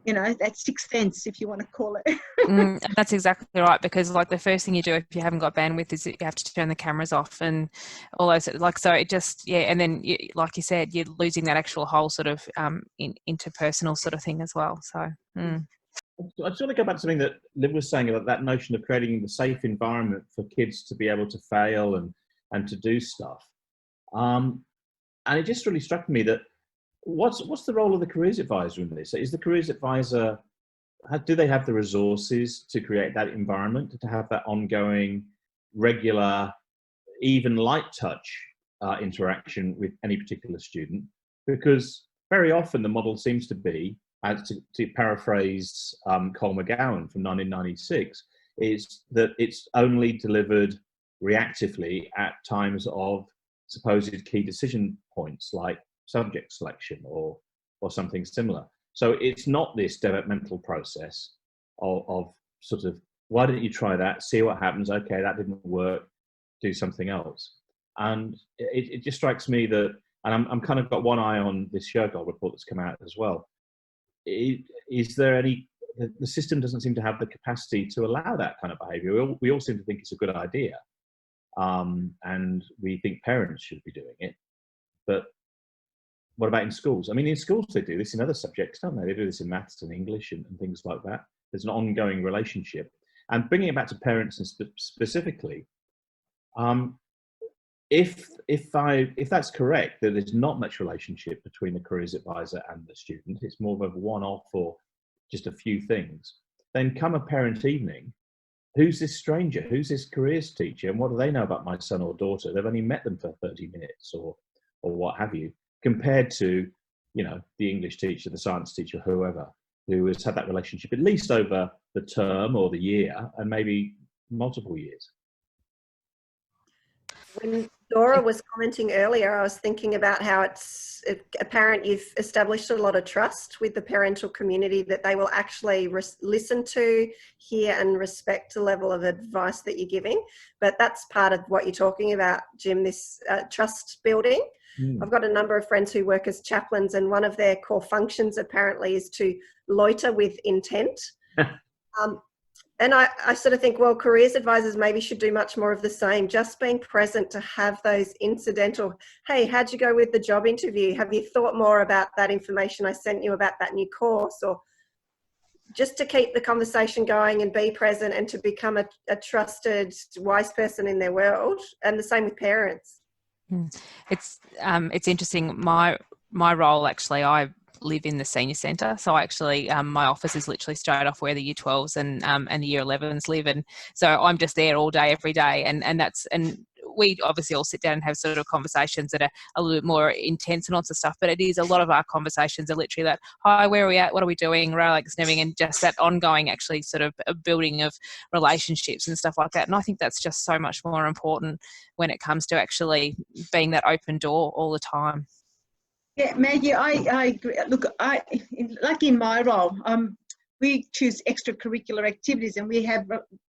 Speaker 5: You know, that sixth sense, if you want to call it.
Speaker 7: That's exactly right, because like, the first thing you do if you haven't got bandwidth is that you have to turn the cameras off and all those, like, so it just, yeah, and then like you said, you're losing that actual whole sort of interpersonal sort of thing as well. So I
Speaker 2: just want to go back to something that Liv was saying about that notion of creating the safe environment for kids to be able to fail and to do stuff. And it just really struck me that what's the role of the careers advisor in this? Is the careers advisor, do they have the resources to create that environment, to have that ongoing, regular, even light touch interaction with any particular student? Because very often the model seems to be, to paraphrase Cole McGowan from 1996, is that it's only delivered reactively at times of supposed key decision points like subject selection or something similar. So it's not this developmental process of sort of, why don't you try that, see what happens, okay, that didn't work, do something else. And it just strikes me that, and I'm kind of got one eye on this Shergold report that's come out as well. Is there any, the system doesn't seem to have the capacity to allow that kind of behaviour. We all seem to think it's a good idea, and we think parents should be doing it. But what about in schools? I mean, in schools they do this in other subjects, don't they? They do this in maths and English and things like that. There's an ongoing relationship. And bringing it back to parents and specifically, if that's correct, that there's not much relationship between the careers advisor and the student, it's more of a one-off or just a few things, then come a parent evening, who's this stranger? Who's this careers teacher? And what do they know about my son or daughter? They've only met them for 30 minutes or what have you, compared to, you know, the English teacher, the science teacher, whoever, who has had that relationship at least over the term or the year and maybe multiple years.
Speaker 4: When Dora was commenting earlier, I was thinking about how it's apparent you've established a lot of trust with the parental community, that they will actually listen to, hear and respect the level of advice that you're giving. But that's part of what you're talking about, Jim, this trust building. I've got a number of friends who work as chaplains, and one of their core functions apparently is to loiter with intent. And I sort of think, well, careers advisors maybe should do much more of the same, just being present to have those incidental, hey, how'd you go with the job interview? Have you thought more about that information I sent you about that new course? Or just to keep the conversation going and be present and to become a trusted, wise person in their world. And the same with parents.
Speaker 7: It's interesting. My role, actually, I live in the senior centre, so actually my office is literally straight off where the year 12s and the year 11s live, and so I'm just there all day every day, and we obviously all sit down and have sort of conversations that are a little bit more intense and lots of stuff, but it is a lot of our conversations are literally that, hi, where are we at, what are we doing, and just that ongoing actually sort of a building of relationships and stuff like that. And I think that's just so much more important when it comes to actually being that open door all the time.
Speaker 5: Yeah, Maggie, I agree. Look, like in my role, we choose extracurricular activities, and we have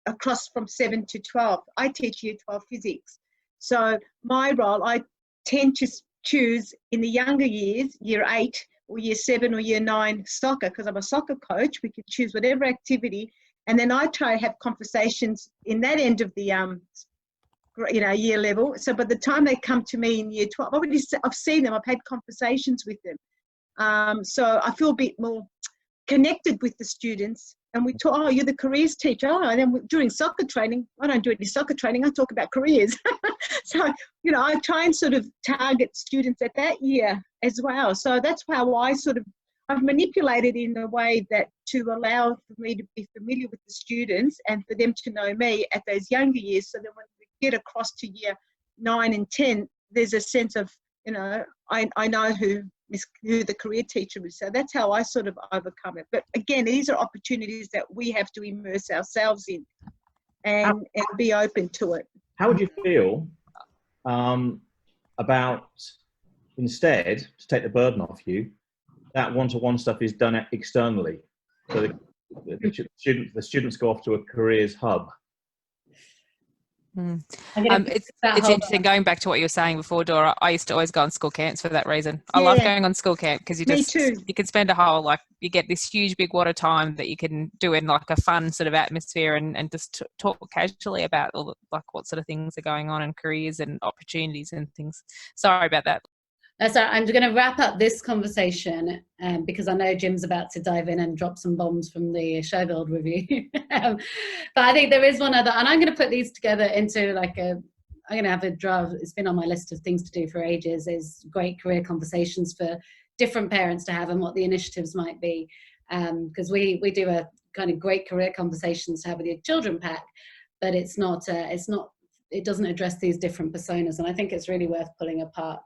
Speaker 5: across from 7 to 12. I teach year 12 physics. So my role, I tend to choose in the younger years, year 8 or year 7 or year 9 soccer, because I'm a soccer coach. We can choose whatever activity. And then I try to have conversations in that end of the year level. So by the time they come to me in year 12, I've seen them, I've had conversations with them. So I feel a bit more connected with the students. And we talk, oh, you're the careers teacher. Oh, and then during soccer training, I don't do any soccer training, I talk about careers. So, you know, I try and sort of target students at that year as well. So that's how I've manipulated in a way that to allow for me to be familiar with the students and for them to know me at those younger years, so that when we get across to year 9 and 10, there's a sense of, you know, I know who the career teacher is. So that's how I sort of overcome it. But again, these are opportunities that we have to immerse ourselves in and be open to it.
Speaker 2: How would you feel about, instead, to take the burden off you, that one-to-one stuff is done externally? So the students go off to a careers hub.
Speaker 7: It's interesting, going back to what you were saying before, Dora. I used to always go on school camps for that reason. I love going on school camp because you can spend a whole, you get this huge big wad of time that you can do in like a fun sort of atmosphere and just talk casually about all what sort of things are going on in careers and opportunities and things. Sorry about that.
Speaker 1: So I'm going to wrap up this conversation because I know Jim's about to dive in and drop some bombs from the Shergold review. But I think there is one other, and I'm going to put these together into I'm going to have a draft. It's been on my list of things to do for ages, is great career conversations for different parents to have and what the initiatives might be. Because we do a kind of great career conversations to have with your children pack, but it doesn't address these different personas. And I think it's really worth pulling apart.